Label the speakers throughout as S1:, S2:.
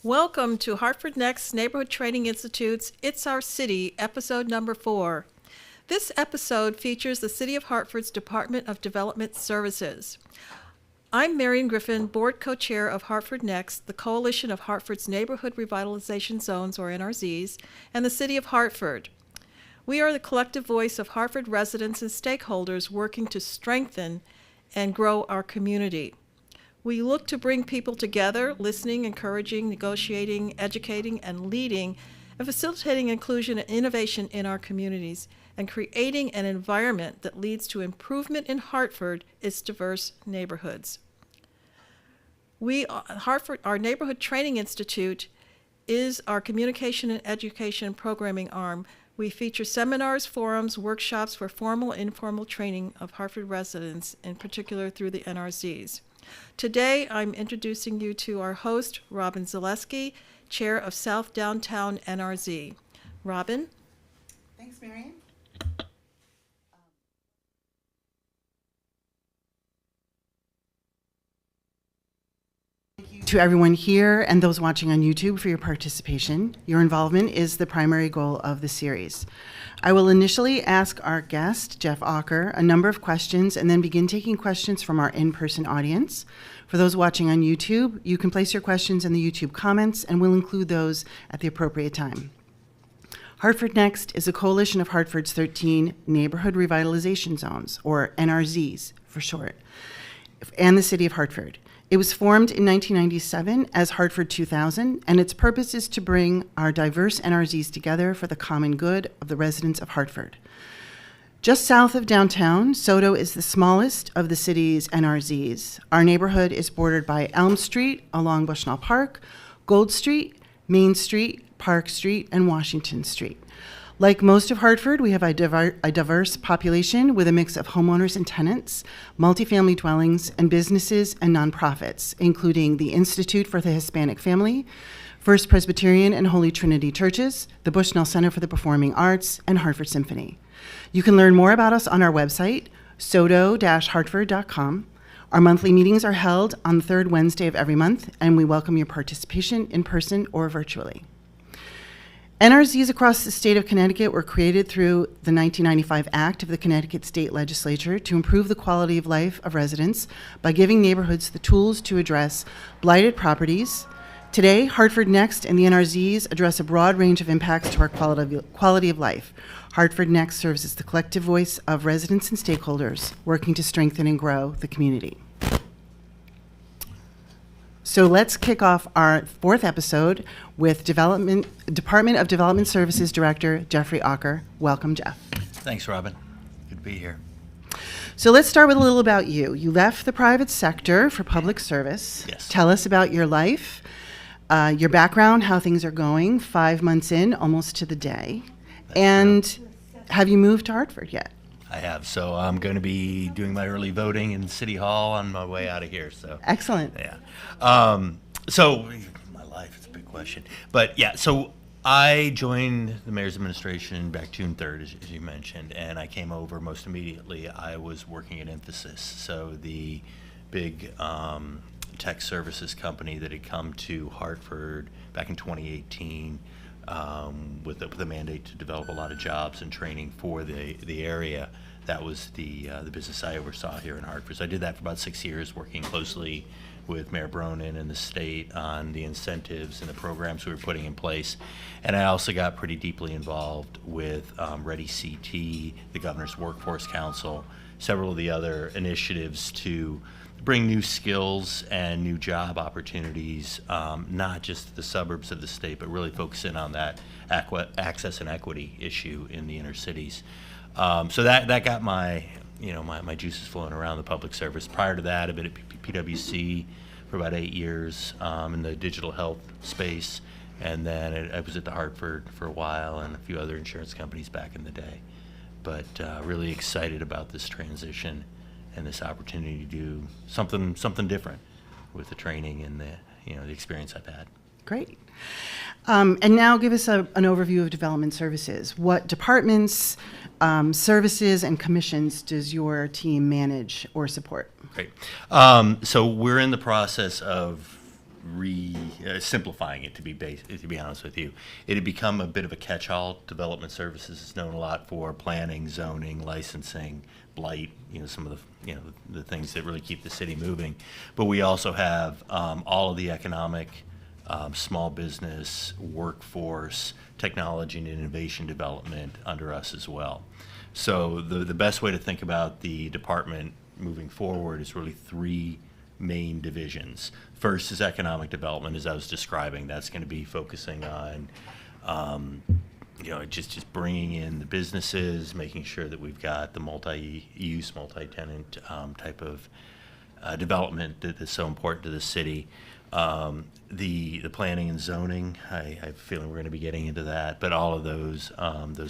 S1: Welcome to Hartford NEXT Neighborhood Training Institute's It's Our City, episode number 4. This episode features the City of Hartford's Department of Development Services. I'm Marion Griffin, Board Co-Chair of Hartford NEXT, the coalition of Hartford's Neighborhood Revitalization Zones, or NRZs, and the City of Hartford. We are the collective voice of Hartford residents and stakeholders working to strengthen and grow our community. We look to bring people together, listening, encouraging, negotiating, educating, and leading, and facilitating inclusion and innovation in our communities, and creating an environment that leads to improvement in Hartford, its diverse neighborhoods. Our Neighborhood Training Institute is our communication and education programming arm. We feature seminars, forums, workshops for formal and informal training of Hartford residents, in particular through the NRZs. Today, I'm introducing you to our host, Robin Zaleski, Chair of South Downtown NRZ. Robin?
S2: Thanks, Marion. Thank you to everyone here and those watching on YouTube for your participation. Your involvement is the primary goal of the series. I will initially ask our guest, Jeff Auker, a number of questions and then begin taking questions from our in-person audience. For those watching on YouTube, you can place your questions in the YouTube comments and we'll include those at the appropriate time. Hartford NEXT is a coalition of Hartford's 13 Neighborhood Revitalization Zones, or NRZs for short, and the City of Hartford. It was formed in 1997 as Hartford 2000, and its purpose is to bring our diverse NRZs together for the common good of the residents of Hartford. Just south of downtown, SODO is the smallest of the city's NRZs. Our neighborhood is bordered by Elm Street along Bushnell Park, Gold Street, Main Street, Park Street, and Washington Street. Like most of Hartford, we have a diverse population with a mix of homeowners and tenants, multifamily dwellings, and businesses and nonprofits, including the Institute for the Hispanic Family, First Presbyterian and Holy Trinity Churches, the Bushnell Center for the Performing Arts, and Hartford Symphony. You can learn more about us on our website, sodo-hartford.com. Our monthly meetings are held on the third Wednesday of every month, and we welcome your participation in person or virtually. NRZs across the state of Connecticut were created through the 1995 Act of the Connecticut State Legislature to improve the quality of life of residents by giving neighborhoods the tools to address blighted properties. Today, Hartford NEXT and the NRZs address a broad range of impacts to our quality of life. Hartford NEXT serves as the collective voice of residents and stakeholders working to strengthen and grow the community. So let's kick off our 4th episode with Department of Development Services Director Jeffrey Auker. Welcome, Jeff.
S3: Thanks, Robin. Good to be here.
S2: So let's start with a little about you. You left the private sector for public service.
S3: Yes.
S2: Tell us about your life, your background, how things are going, 5 months in, almost to the day.
S3: That's true.
S2: Have you moved to Hartford yet?
S3: I have. So I'm going to be doing my early voting in City Hall on my way out of here. So
S2: Excellent.
S3: yeah. So my life, it's a big question. But yeah, so I joined the mayor's administration back June 3rd, as you mentioned, and I came over most immediately. I was working at Emphasis, so the big tech services company that had come to Hartford back in 2018 with a mandate to develop a lot of jobs and training for the area. That was the business I oversaw here in Hartford. So I did that for about 6 years, working closely with Mayor Bronin and the state on the incentives and the programs we were putting in place. And I also got pretty deeply involved with Ready CT, the Governor's Workforce Council, several of the other initiatives to bring new skills and new job opportunities, not just the suburbs of the state, but really focus in on that access and equity issue in the inner cities. So that got my juices flowing around the public service. Prior to that, I've been at PwC for about 8 years in the digital health space, and then I was at the Hartford for a while and a few other insurance companies back in the day. But really excited about this transition and this opportunity to do something different with the training and the experience I've had.
S2: Great. And now give us an overview of development services. What departments, services, and commissions does your team manage or support?
S3: Great. So we're in the process of simplifying it, to be honest with you. It had become a bit of a catch-all. Development services is known a lot for planning, zoning, licensing, blight, some of the things that really keep the city moving. But we also have all of the economic, small business, workforce, technology and innovation development under us as well. So the best way to think about the department moving forward is really three main divisions. First is economic development, as I was describing. That's going to be focusing on, just bringing in the businesses, making sure that we've got the multi-use, multi-tenant type of development that is so important to the city. The planning and zoning, I have a feeling we're going to be getting into that, but all of those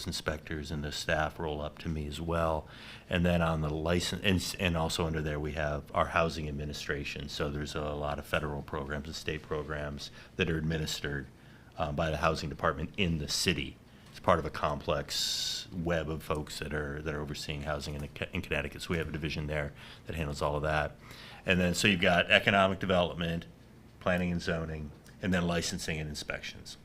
S3: inspectors and the staff roll up to me as well. And then on the license, and also under there we have our housing administration. So there's a lot of federal programs and state programs that are administered by the housing department in the city. It's part of a complex web of folks that are overseeing housing in Connecticut. So we have a division there that handles all of that. And then so you've got economic development, planning and zoning, and then licensing and inspections.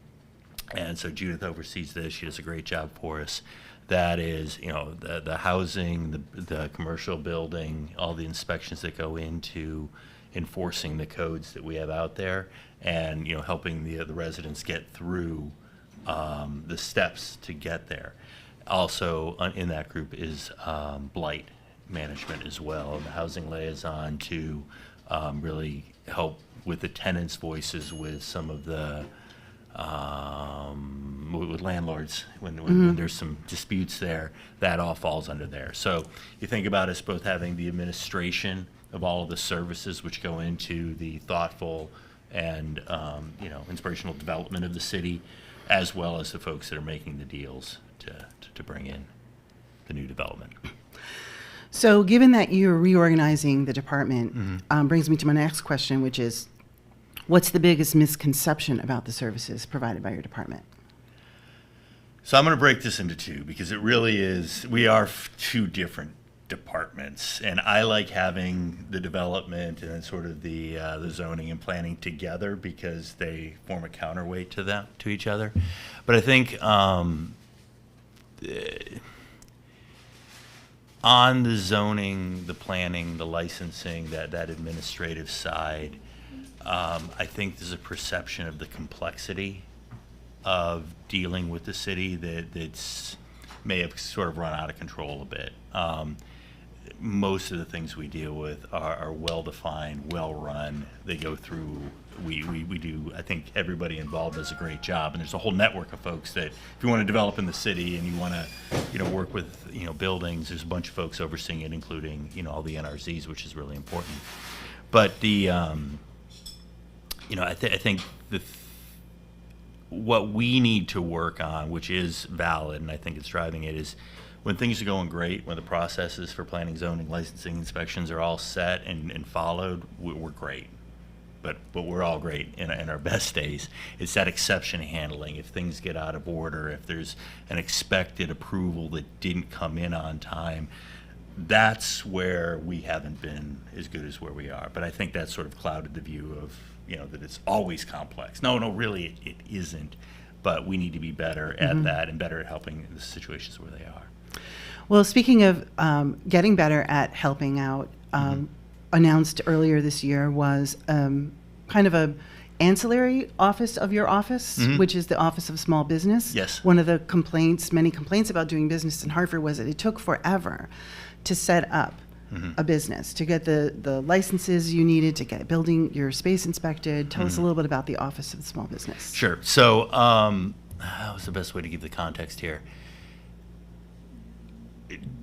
S3: And so Judith oversees this. She does a great job for us. That is, the housing, the commercial building, all the inspections that go into enforcing the codes that we have out there, and helping the residents get through the steps to get there. Also in that group is blight management as well, the housing liaison to really help with the tenants' voices with some of the with landlords when there's some disputes there. That all falls under there. So you think about us both having the administration of all of the services which go into the thoughtful and inspirational development of the city, as well as the folks that are making the deals to bring in the new development.
S2: So given that you're reorganizing the department, brings me to my next question, which is, what's the biggest misconception about the services provided by your department?
S3: So I'm going to break this into two, because it really is, we are two different departments, and I like having the development and then sort of the zoning and planning together, because they form a counterweight to each other. But I think on the zoning, the planning, the licensing, that administrative side, I think there's a perception of the complexity of dealing with the city that's may have sort of run out of control a bit. Most of the things we deal with are well-defined, well-run. They go through, we do, I think everybody involved does a great job, and there's a whole network of folks that if you want to develop in the city and you want to, work with, buildings, there's a bunch of folks overseeing it, including, all the NRZs, which is really important. But the, I think what we need to work on, which is valid, and I think it's driving it, is when things are going great, when the processes for planning, zoning, licensing, inspections are all set and followed, we're great. But we're all great in our best days. It's that exception handling. If things get out of order, if there's an expected approval that didn't come in on time, that's where we haven't been as good as where we are. But I think that sort of clouded the view of, that it's always complex. No, really, it isn't. But we need to be better at that and better at helping in the situations where they are.
S2: Well, speaking of getting better at helping out, announced earlier this year was kind of a ancillary office of your office, which is the Office of Small Business.
S3: Yes.
S2: One of the many complaints about doing business in Hartford was that it took forever to set up a business, to get the licenses you needed, to get your space inspected. Tell us a little bit about the Office of the Small Business.
S3: Sure. So what's the best way to give the context here?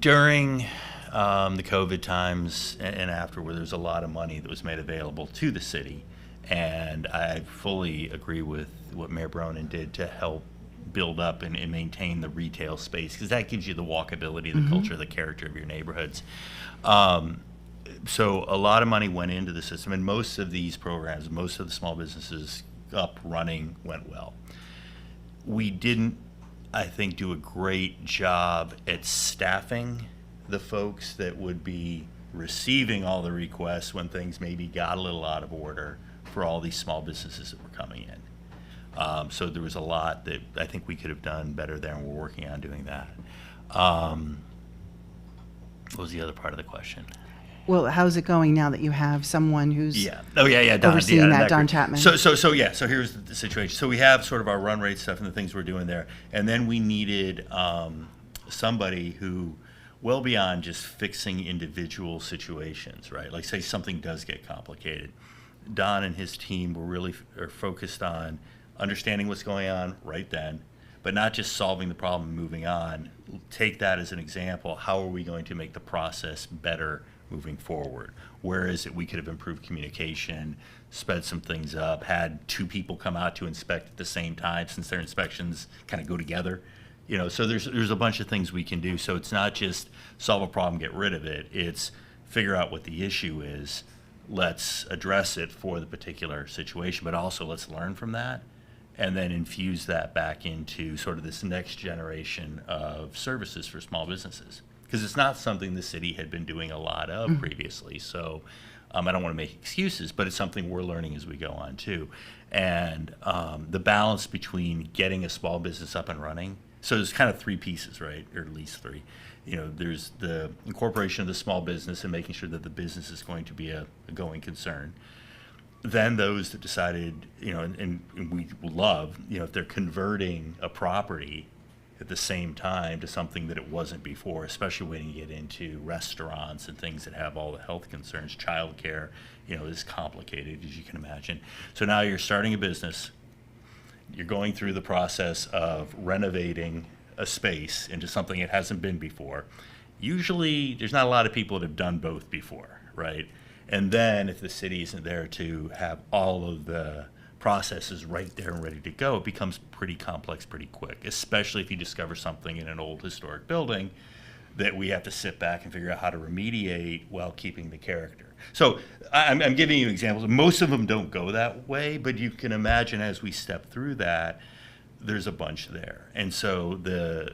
S3: During the COVID times and after, where there's a lot of money that was made available to the city, and I fully agree with what Mayor Bronin did to help build up and maintain the retail space, because that gives you the walkability, the culture, the character of your neighborhoods. So a lot of money went into the system, and most of these programs, most of the small businesses up running went well. We didn't, I think, do a great job at staffing the folks that would be receiving all the requests when things maybe got a little out of order, for all these small businesses that were coming in. So there was a lot that I think we could have done better there, and we're working on doing that. What was the other part of the question?
S2: Well, how's it going now that you have someone who's
S3: Yeah. Oh, yeah. Don,
S2: overseeing that, Don
S3: group.
S2: Chapman?
S3: So here's the situation. So we have sort of our run rate stuff and the things we're doing there, and then we needed somebody who, well beyond just fixing individual situations, right? Like, say something does get complicated. Don and his team are focused on understanding what's going on right then, but not just solving the problem and moving on. Take that as an example. How are we going to make the process better moving forward? Where is it we could have improved communication, sped some things up, had two people come out to inspect at the same time, since their inspections kind of go together. So there's a bunch of things we can do. So it's not just solve a problem, get rid of it. It's figure out what the issue is. Let's address it for the particular situation, but also let's learn from that and then infuse that back into sort of this next generation of services for small businesses. Because it's not something the city had been doing a lot of previously. So I don't want to make excuses, but it's something we're learning as we go on too. And the balance between getting a small business up and running, so there's kind of three pieces, right? Or at least three. There's the incorporation of the small business and making sure that the business is going to be a going concern. Then those that decided, and we love, if they're converting a property at the same time to something that it wasn't before, especially when you get into restaurants and things that have all the health concerns. Childcare, is complicated, as you can imagine. So now you're starting a business. You're going through the process of renovating a space into something it hasn't been before. Usually, there's not a lot of people that have done both before, right? And then if the city isn't there to have all of the processes right there and ready to go, it becomes pretty complex pretty quick, especially if you discover something in an old historic building that we have to sit back and figure out how to remediate while keeping the character. So I'm giving you examples. Most of them don't go that way, but you can imagine as we step through that, there's a bunch there. And so the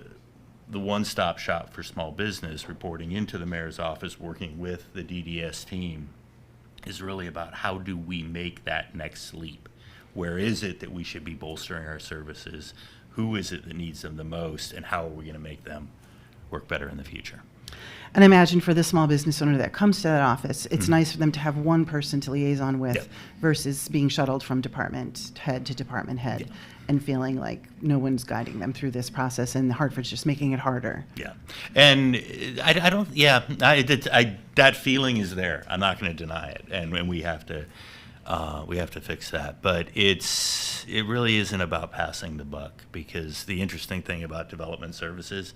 S3: one-stop shop for small business, reporting into the mayor's office, working with the DDS team, is really about how do we make that next leap? Where is it that we should be bolstering our services? Who is it that needs them the most? And how are we going to make them work better in the future?
S2: And I imagine for the small business owner that comes to that office, it's nice for them to have one person to liaison with versus being shuttled from department head to department head and feeling like no one's guiding them through this process, and Hartford's just making it harder.
S3: Yeah. And that feeling is there. I'm not going to deny it. And we have to fix that. But it really isn't about passing the buck, because the interesting thing about development services,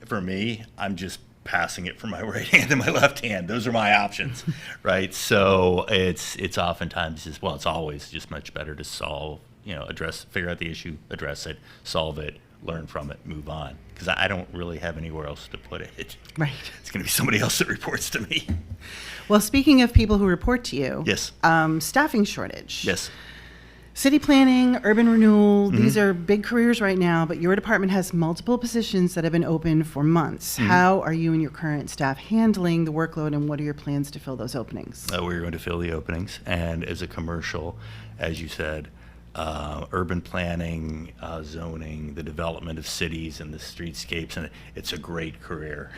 S3: for me, I'm just passing it from my right hand to my left hand. Those are my options, right? So it's oftentimes just, well, it's always just much better to solve, figure out the issue, address it, solve it, learn from it, move on. Because I don't really have anywhere else to put it.
S2: Right.
S3: It's going to be somebody else that reports to me.
S2: Well, speaking of people who report to you,
S3: Yes.
S2: Staffing shortage.
S3: Yes.
S2: City planning, urban renewal, these are big careers right now, but your department has multiple positions that have been open for months. How are you and your current staff handling the workload, and what are your plans to fill those openings?
S3: We're going to fill the openings. And as a commercial, as you said, urban planning, zoning, the development of cities and the streetscapes, and it's a great career.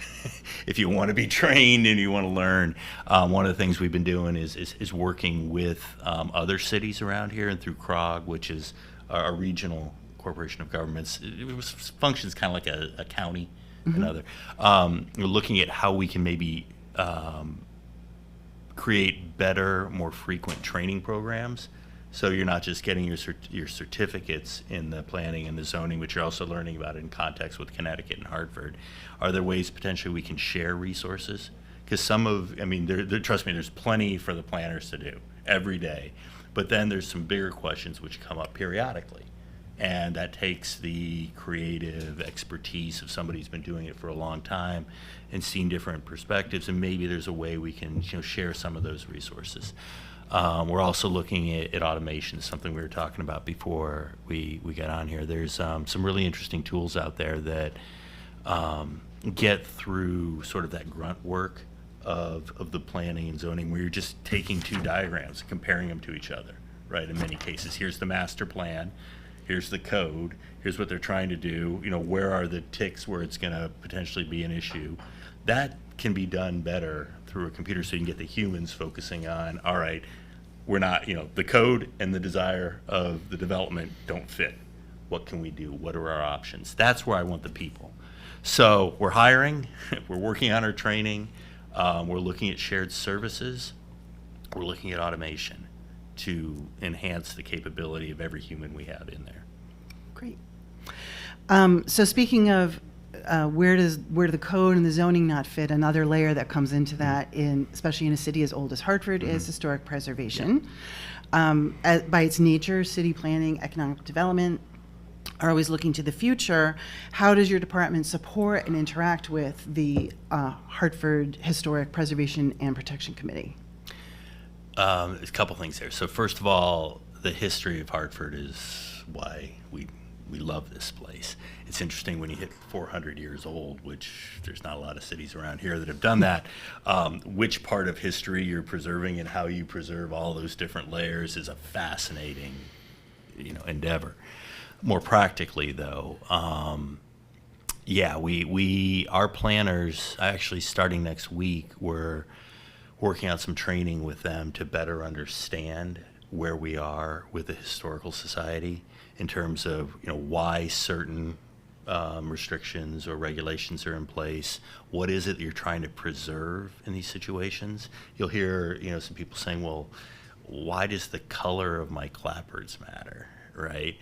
S3: If you want to be trained and you want to learn, one of the things we've been doing is working with other cities around here and through CROG, which is a regional corporation of governments. It functions kind of like a county, another. We're looking at how we can maybe create better, more frequent training programs. So you're not just getting your certificates in the planning and the zoning, but you're also learning about it in context with Connecticut and Hartford. Are there ways potentially we can share resources? Because trust me, there's plenty for the planners to do every day. But then there's some bigger questions which come up periodically. And that takes the creative expertise of somebody who's been doing it for a long time and seen different perspectives. And maybe there's a way we can share some of those resources. We're also looking at automation, something we were talking about before we got on here. There's some really interesting tools out there that get through sort of that grunt work of the planning and zoning, where you're just taking two diagrams and comparing them to each other, right? In many cases, here's the master plan, here's the code, here's what they're trying to do, where are the ticks where it's going to potentially be an issue. That can be done better through a computer, so you can get the humans focusing on, all right, we're not, the code and the desire of the development don't fit. What can we do? What are our options? That's where I want the people. So we're hiring, we're working on our training, we're looking at shared services, we're looking at automation to enhance the capability of every human we have in there.
S2: Great. So speaking of where do the code and the zoning not fit, another layer that comes into that, especially in a city as old as Hartford, is historic preservation. By its nature, city planning, economic development are always looking to the future. How does your department support and interact with the Hartford Historic Preservation and Protection Committee?
S3: There's a couple things there. So first of all, the history of Hartford is why we love this place. It's interesting when you hit 400 years old, which there's not a lot of cities around here that have done that, which part of history you're preserving and how you preserve all those different layers is a fascinating, endeavor. More practically, though, our planners, actually starting next week, we're working on some training with them to better understand where we are with the Historical Society in terms of why certain restrictions or regulations are in place. What is it that you're trying to preserve in these situations? You'll hear some people saying, well, why does the color of my clapboards matter, right?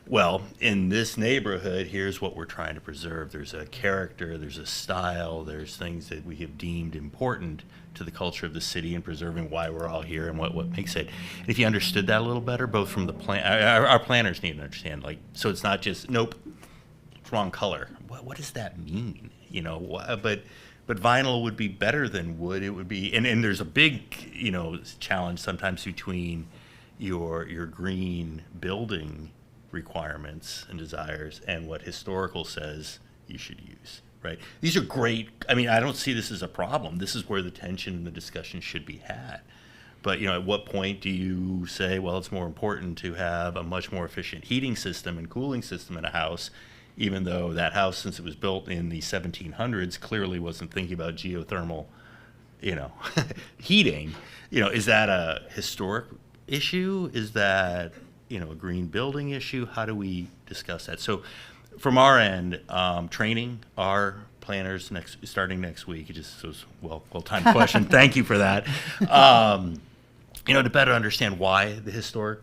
S3: Well, in this neighborhood, here's what we're trying to preserve. There's a character, there's a style, there's things that we have deemed important to the culture of the city and preserving why we're all here and what makes it. And if you understood that a little better, both from the our planners need to understand, so it's not just, nope, it's wrong color. What does that mean? But vinyl would be better than wood. It would be, and there's a big, challenge sometimes between your green building requirements and desires and what historical says you should use, right? These are great. I don't see this as a problem. This is where the tension and the discussion should be had. But, at what point do you say, well, it's more important to have a much more efficient heating system and cooling system in a house, even though that house, since it was built in the 1700s, clearly wasn't thinking about geothermal, heating. Is that a historic issue? Is that a green building issue? How do we discuss that? So from our end, training our planners starting next week. It just was well-timed question. Thank you for that. To better understand why the historic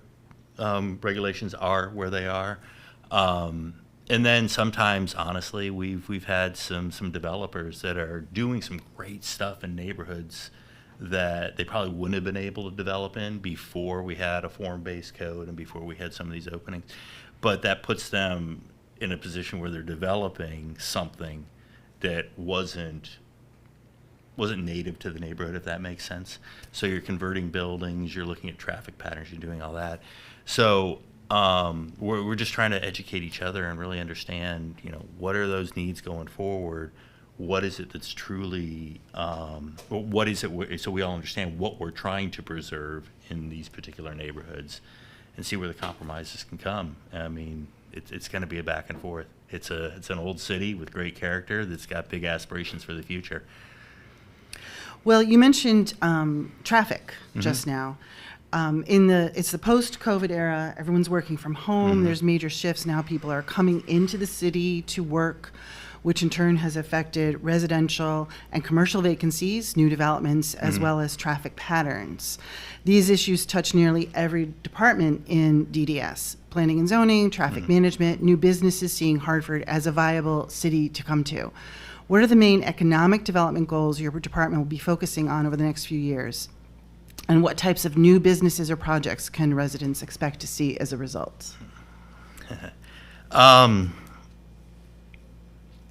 S3: regulations are where they are. And then sometimes, honestly, we've had some developers that are doing some great stuff in neighborhoods that they probably wouldn't have been able to develop in before we had a form-based code and before we had some of these openings. But that puts them in a position where they're developing something that wasn't native to the neighborhood, if that makes sense. So you're converting buildings, you're looking at traffic patterns, you're doing all that. So we're just trying to educate each other and really understand, what are those needs going forward? What is it that's truly, what is it, so we all understand what we're trying to preserve in these particular neighborhoods and see where the compromises can come. It's going to be a back and forth. It's an old city with great character that's got big aspirations for the future.
S2: Well, you mentioned traffic just now. It's the post-COVID era. Everyone's working from home. There's major shifts now. People are coming into the city to work, which in turn has affected residential and commercial vacancies, new developments, as well as traffic patterns. These issues touch nearly every department in DDS: planning and zoning, traffic management, new businesses seeing Hartford as a viable city to come to. What are the main economic development goals your department will be focusing on over the next few years? And what types of new businesses or projects can residents expect to see as a result?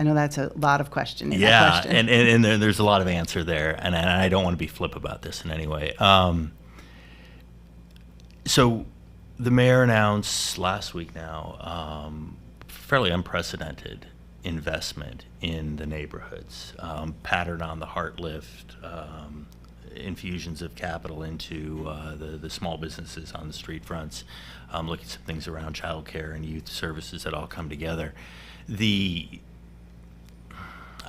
S2: I know that's a lot of questions.
S3: Yeah, and there's a lot of answer there, and I don't want to be flip about this in any way. So the mayor announced last week now fairly unprecedented investment in the neighborhoods, patterned on the Heart Lift, infusions of capital into the small businesses on the street fronts, looking at some things around childcare and youth services that all come together.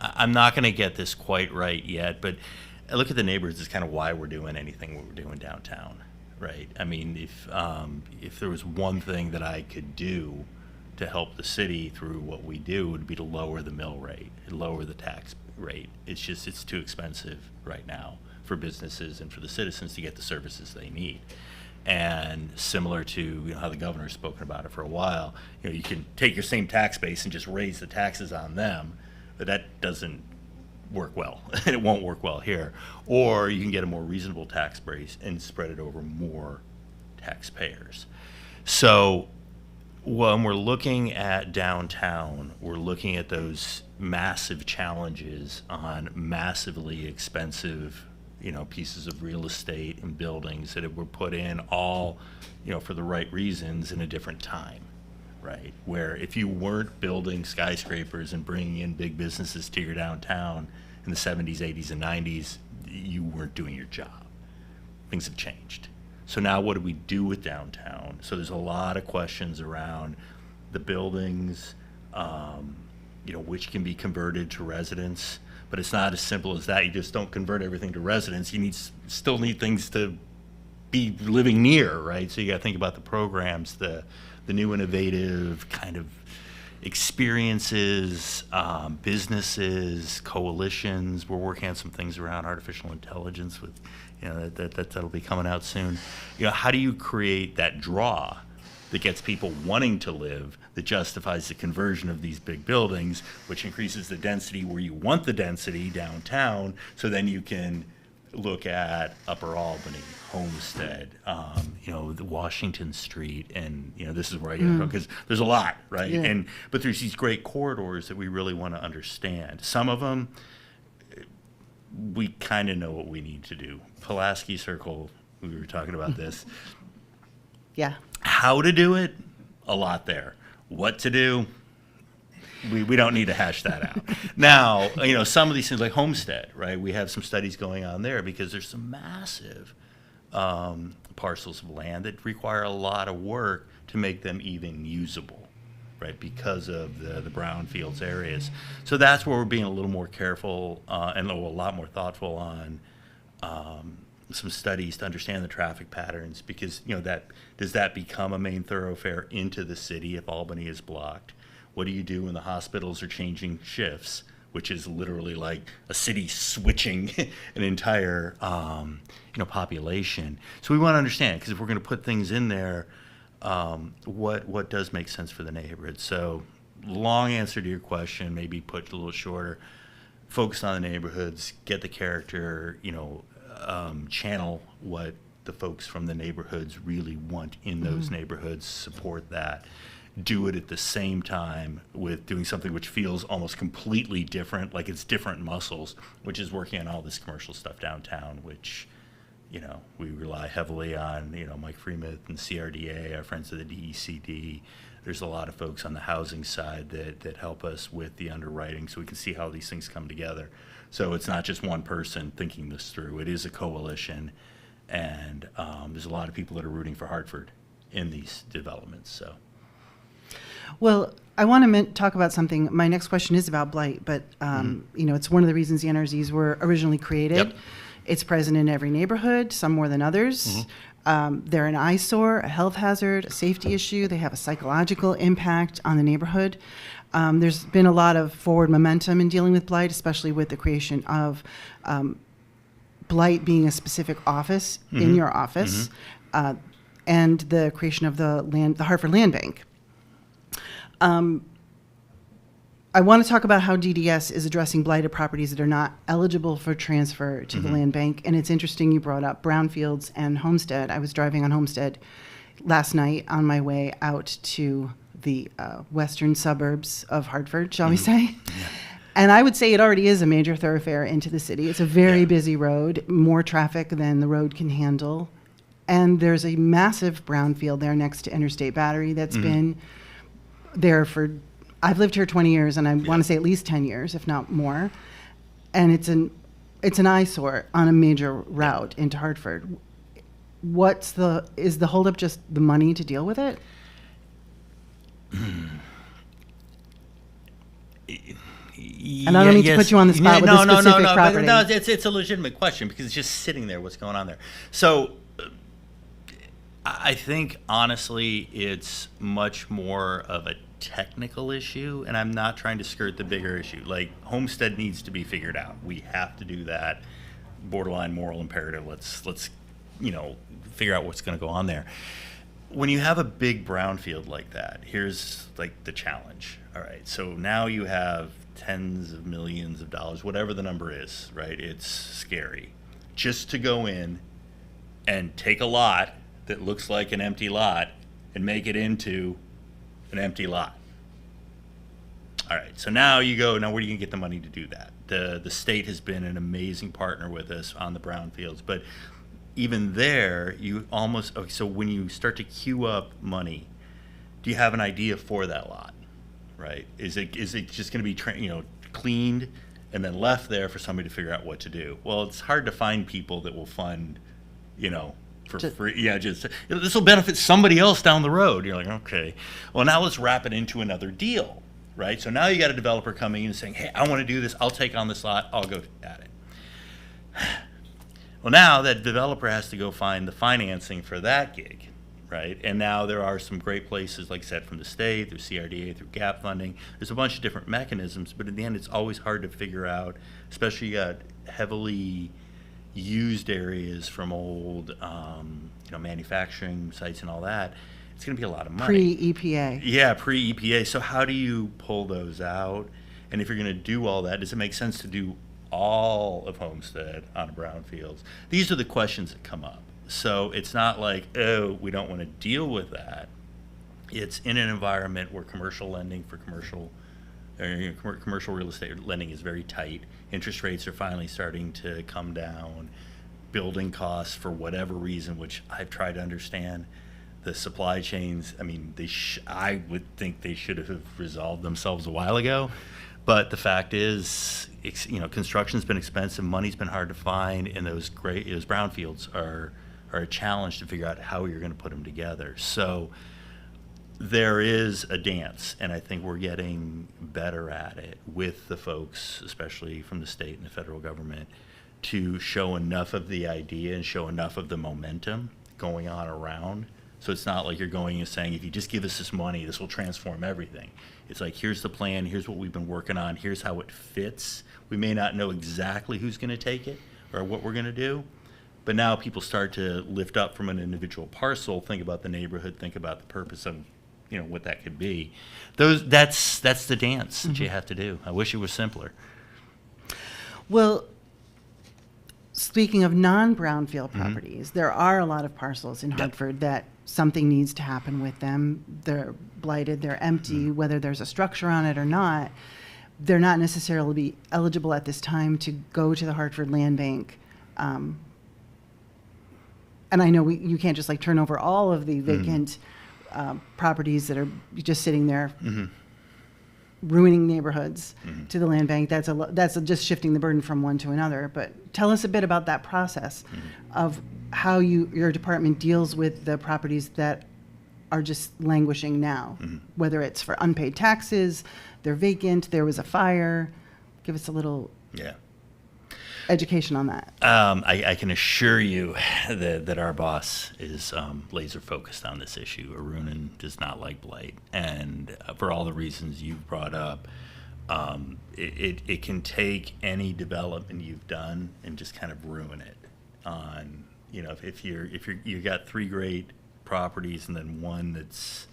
S3: I'm not going to get this quite right yet, but I look at the neighborhoods as kind of why we're doing anything we're doing downtown, right? I mean, if there was one thing that I could do to help the city through what we do, it would be to lower the mill rate, lower the tax rate. It's too expensive right now for businesses and for the citizens to get the services they need. And similar to how the governor's spoken about it for a while, you can take your same tax base and just raise the taxes on them, but that doesn't work well, and it won't work well here. Or you can get a more reasonable tax base and spread it over more taxpayers. So when we're looking at downtown, we're looking at those massive challenges on massively expensive pieces of real estate and buildings that were put in all, for the right reasons in a different time, right? Where if you weren't building skyscrapers and bringing in big businesses to your downtown in the 70s, 80s, and 90s, you weren't doing your job. Things have changed. So now what do we do with downtown? So there's a lot of questions around the buildings, which can be converted to residence. But it's not as simple as that. You just don't convert everything to residence. You still need things to be living near, right? So you got to think about the programs, the new innovative kind of experiences, businesses, coalitions. We're working on some things around artificial intelligence with, that'll be coming out soon. How do you create that draw that gets people wanting to live, that justifies the conversion of these big buildings, which increases the density where you want the density downtown, so then you can look at Upper Albany, Homestead, the Washington Street, and this is where I get because there's a lot, right?
S2: Yeah.
S3: But there's these great corridors that we really want to understand. Some of them, we kind of know what we need to do. Pulaski Circle, we were talking about this.
S2: Yeah.
S3: How to do it, a lot there. What to do, we don't need to hash that out. Now, some of these things like Homestead, right? We have some studies going on there because there's some massive parcels of land that require a lot of work to make them even usable, right? Because of the brownfields areas. So that's where we're being a little more careful and a lot more thoughtful on some studies to understand the traffic patterns, because does that become a main thoroughfare into the city if Albany is blocked? What do you do when the hospitals are changing shifts, which is literally like a city switching an entire population? So we want to understand, because if we're going to put things in there, what does make sense for the neighborhood? So long answer to your question, maybe put a little shorter. Focus on the neighborhoods, get the character, channel what the folks from the neighborhoods really want in those neighborhoods, support that. Do it at the same time with doing something which feels almost completely different, like it's different muscles, which is working on all this commercial stuff downtown, which, we rely heavily on, Mike Freemuth and CRDA, our friends at the DECD. There's a lot of folks on the housing side that help us with the underwriting so we can see how these things come together. So it's not just one person thinking this through. It is a coalition, and there's a lot of people that are rooting for Hartford in these developments. So,
S2: Well, I want to talk about something. My next question is about blight, but it's one of the reasons the NRZs were originally created.
S3: Yep.
S2: It's present in every neighborhood, some more than others. They're an eyesore, a health hazard, a safety issue. They have a psychological impact on the neighborhood. There's been a lot of forward momentum in dealing with blight, especially with the creation of blight being a specific office in your office, and the creation of the Hartford Land Bank. I want to talk about how DDS is addressing blighted properties that are not eligible for transfer to the land bank. And it's interesting you brought up brownfields and Homestead. I was driving on Homestead last night on my way out to the western suburbs of Hartford, shall we say. Yeah. And I would say it already is a major thoroughfare into the city. It's a very busy road, more traffic than the road can handle. And there's a massive brownfield there next to Interstate Battery that's been there for, I've lived here 20 years, and I want to say at least 10 years, if not more. And it's it's an eyesore on a major route into Hartford. Is the holdup just the money to deal with it? And I don't mean to put you on the spot with a specific property.
S3: No, it's a legitimate question because it's just sitting there. What's going on there? So, I think honestly, it's much more of a technical issue, and I'm not trying to skirt the bigger issue. Like Homestead needs to be figured out. We have to do that. Borderline moral imperative. Let's figure out what's going to go on there. When you have a big brownfield like that, here's like the challenge. All right, so now you have tens of millions of dollars, whatever the number is, right? It's scary. Just to go in and take a lot that looks like an empty lot and make it into an empty lot. All right, so now where are you going to get the money to do that? The state has been an amazing partner with us on the brownfields, but even there, so when you start to queue up money, do you have an idea for that lot, right? Is it just going to be cleaned and then left there for somebody to figure out what to do? Well, it's hard to find people that will fund, for free. Yeah, this will benefit somebody else down the road. You're like, okay, well now let's wrap it into another deal, right? So now you got a developer coming in and saying, hey, I want to do this. I'll take on this lot. I'll go at it. Well, now that developer has to go find the financing for that gig, right? And now there are some great places, like I said, from the state, through CRDA, through gap funding. There's a bunch of different mechanisms, but in the end, it's always hard to figure out, especially you got heavily used areas from old, manufacturing sites and all that. It's going to be a lot of money.
S2: Pre-EPA.
S3: Yeah, pre-EPA. So how do you pull those out? And if you're going to do all that, does it make sense to do all of Homestead on brownfields? These are the questions that come up. So it's not like, oh, we don't want to deal with that. It's in an environment where commercial lending for commercial real estate lending is very tight. Interest rates are finally starting to come down. Building costs, for whatever reason, which I've tried to understand, the supply chains, I mean, I would think they should have resolved themselves a while ago. But the fact is, construction's been expensive, money's been hard to find, and those brownfields are a challenge to figure out how you're going to put them together. So there is a dance, and I think we're getting better at it with the folks, especially from the state and the federal government, to show enough of the idea and show enough of the momentum going on around. So it's not like you're going and saying, if you just give us this money, this will transform everything. It's like, here's the plan, here's what we've been working on, here's how it fits. We may not know exactly who's going to take it or what we're going to do, but now people start to lift up from an individual parcel, think about the neighborhood, think about the purpose of, what that could be. That's the dance that you have to do. I wish it was simpler.
S2: Well, speaking of non-brownfield properties, there are a lot of parcels in Hartford that something needs to happen with them. They're blighted, they're empty, whether there's a structure on it or not. They're not necessarily eligible at this time to go to the Hartford Land Bank. And I know you can't just turn over all of the vacant properties that are just sitting there ruining neighborhoods to the land bank. That's just shifting the burden from one to another. But tell us a bit about that process of how your department deals with the properties that are just languishing now, whether it's for unpaid taxes, they're vacant, there was a fire. Give us a little education on that.
S3: I can assure you that our boss is laser focused on this issue. Arunan does not like blight, and for all the reasons you've brought up, it can take any development you've done and just kind of ruin it. If you got three great properties and then one that's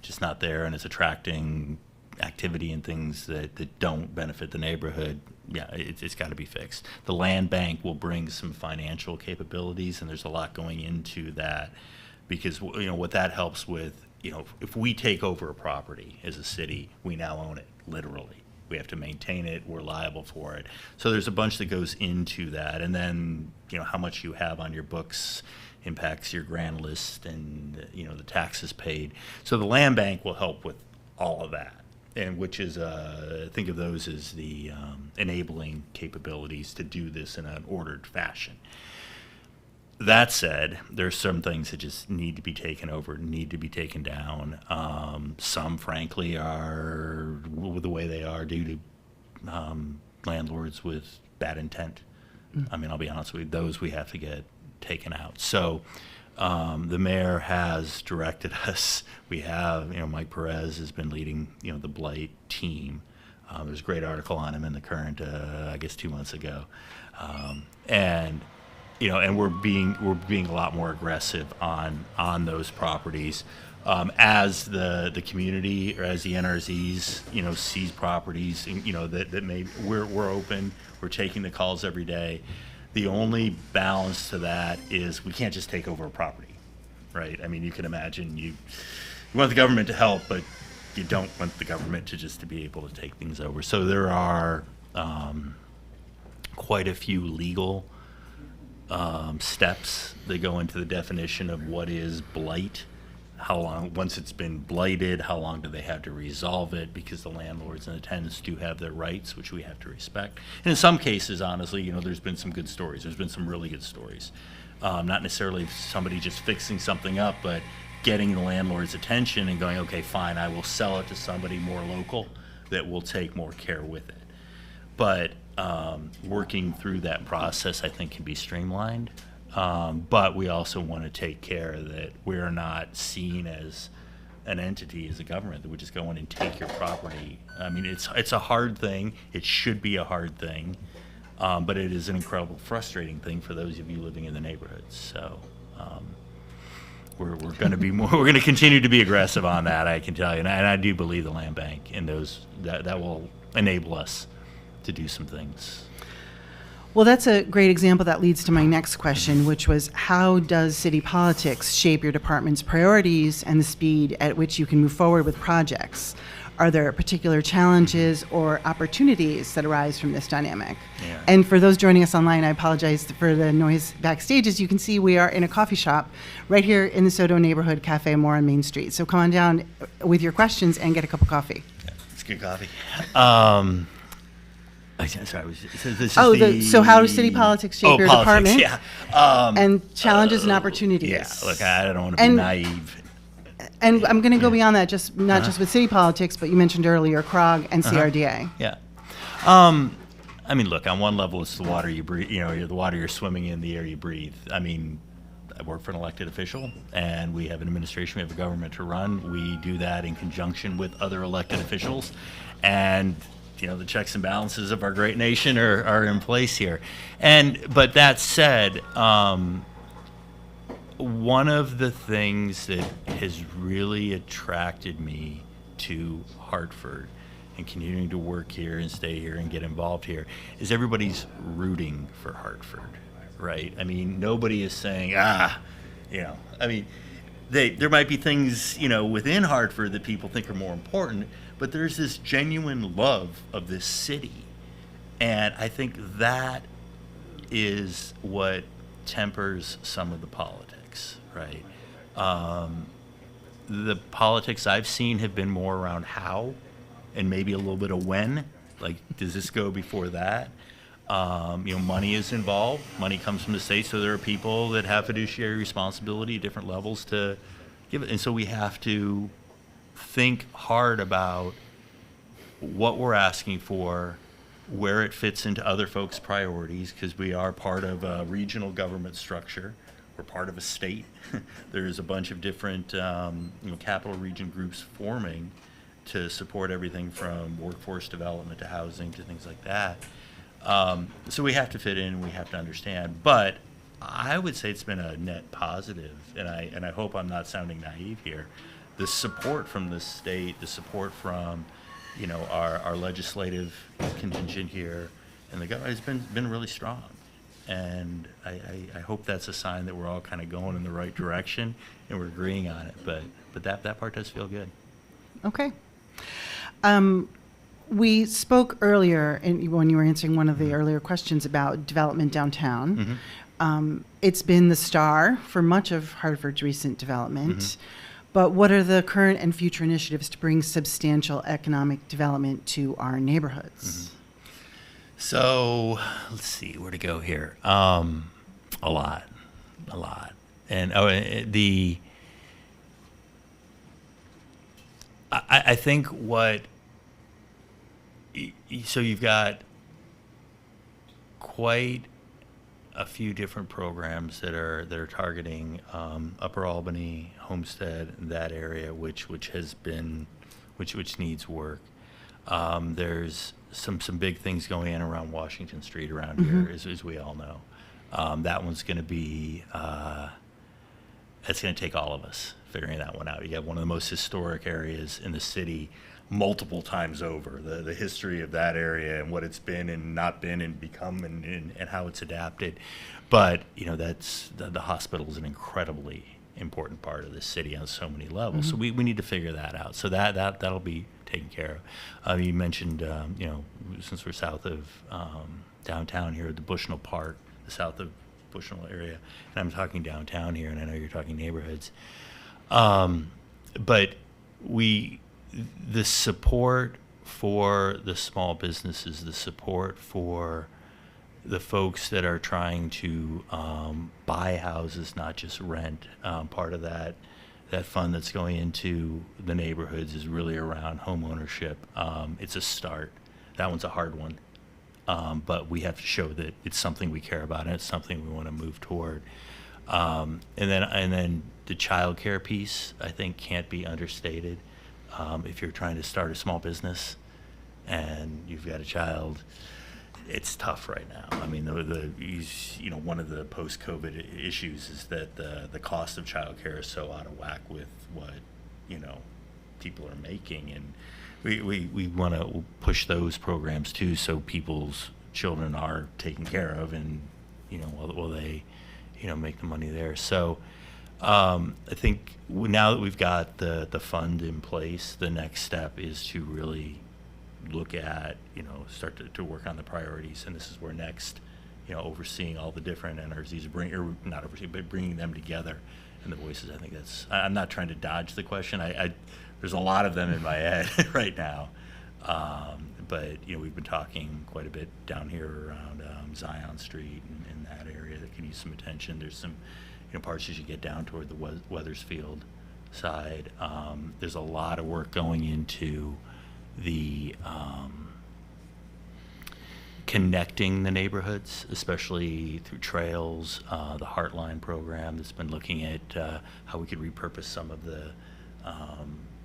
S3: just not there and it's attracting activity and things that don't benefit the neighborhood, it's got to be fixed. The land bank will bring some financial capabilities, and there's a lot going into that, because what that helps with, if we take over a property as a city, we now own it, literally. We have to maintain it, we're liable for it. So there's a bunch that goes into that, and then how much you have on your books impacts your grand list and the taxes paid. So the land bank will help with all of that. and which is, think of those as the enabling capabilities to do this in an ordered fashion. That said, there's some things that just need to be taken over, need to be taken down. Some, frankly, are the way they are due to landlords with bad intent. I mean, I'll be honest with you, those we have to get taken out. So the mayor has directed us. We have, Mike Perez has been leading, the blight team. There's a great article on him in the Current, I guess 2 months ago. And we're being a lot more aggressive on those properties. As the community or as the NRZs, sees properties, that maybe we're open, we're taking the calls every day. The only balance to that is we can't just take over a property, right? I mean, you can imagine you want the government to help, but you don't want the government to be able to take things over. So there are quite a few legal steps that go into the definition of what is blight. How long, once it's been blighted, how long do they have to resolve it? Because the landlords and the tenants do have their rights, which we have to respect. And in some cases, honestly, there's been some good stories. There's been some really good stories. Not necessarily somebody just fixing something up, but getting the landlord's attention and going, okay, fine, I will sell it to somebody more local that will take more care with it. But working through that process, I think, can be streamlined. But we also want to take care that we're not seen as an entity, as a government, that would just go in and take your property. I mean, it's a hard thing. It should be a hard thing. But it is an incredible, frustrating thing for those of you living in the neighborhoods. So we're going to be more. We're going to continue to be aggressive on that, I can tell you. And I do believe the land bank and those that will enable us to do some things.
S2: Well, that's a great example that leads to my next question, which was, how does city politics shape your department's priorities and the speed at which you can move forward with projects? Are there particular challenges or opportunities that arise from this dynamic?
S3: Yeah.
S2: And for those joining us online, I apologize for the noise backstage. As you can see, we are in a coffee shop right here in the SODO neighborhood, Cafe More on Main Street. So come on down with your questions and get a cup of coffee.
S3: Yeah, it's good coffee. Sorry,
S2: so how does city politics shape your department?
S3: Yeah.
S2: And challenges and opportunities.
S3: Yeah, look, I don't want to be naive.
S2: And I'm going to go beyond that, not just with city politics, but you mentioned earlier CROG and CRDA.
S3: Yeah. I mean, look, on one level, it's the water you breathe, the water you're swimming in, the air you breathe. I mean, I work for an elected official, and we have an administration, we have a government to run. We do that in conjunction with other elected officials. And the checks and balances of our great nation are in place here. But that said, one of the things that has really attracted me to Hartford and continuing to work here and stay here and get involved here is everybody's rooting for Hartford, right? I mean, nobody is saying, there might be things, within Hartford that people think are more important, but there's this genuine love of this city. And I think that is what tempers some of the politics, right? The politics I've seen have been more around how and maybe a little bit of when. Like, does this go before that? Money is involved. Money comes from the state, so there are people that have fiduciary responsibility at different levels to give it. And so we have to think hard about what we're asking for, where it fits into other folks' priorities, because we are part of a regional government structure. We're part of a state. There's a bunch of different capital region groups forming to support everything from workforce development to housing to things like that. So we have to fit in and we have to understand. But I would say it's been a net positive, and I hope I'm not sounding naive here. The support from the state, the support from our legislative contingent here, and the government has been really strong. And I hope that's a sign that we're all kind of going in the right direction and we're agreeing on it. But that part does feel good.
S2: Okay. We spoke earlier when you were answering one of the earlier questions about development downtown. It's been the star for much of Hartford's recent development. but what are the current and future initiatives to bring substantial economic development to our neighborhoods?
S3: So let's see where to go here. A lot, and I think so you've got quite a few different programs that are targeting Upper Albany, Homestead, that area, which needs work. There's some big things going on around Washington Street around here, as we all know. That one's going to be it's going to take all of us figuring that one out. You have one of the most historic areas in the city, multiple times over. The history of that area and what it's been and not been and become and how it's adapted. But that's the hospital is an incredibly important part of the city on so many levels. So we need to figure that out. So that'll be taken care of. You mentioned since we're south of downtown here, the Bushnell Park, the south of Bushnell area, and I'm talking downtown here, and I know you're talking neighborhoods. But the support for the small businesses, the support for the folks that are trying to buy houses, not just rent, part of that fund that's going into the neighborhoods is really around home ownership. It's a start. That one's a hard one. But we have to show that it's something we care about and it's something we want to move toward. And then the child care piece, I think, can't be understated. If you're trying to start a small business and you've got a child, it's tough right now. I mean, one of the post-COVID issues is that the cost of child care is so out of whack with what people are making, and we want to push those programs too, so people's children are taken care of, and while they make the money there. So I think now that we've got the fund in place, the next step is to really look at start to work on the priorities, and this is where Next overseeing all the different NRZs, bringing them together and the voices. I think I'm not trying to dodge the question. There's a lot of them in my head right now, but we've been talking quite a bit down here around Zion Street and that area that can use some attention. There's some parts as you get down toward the Weathersfield side. There's a lot of work going into the connecting the neighborhoods, especially through trails, the Heartline program that's been looking at how we could repurpose some of the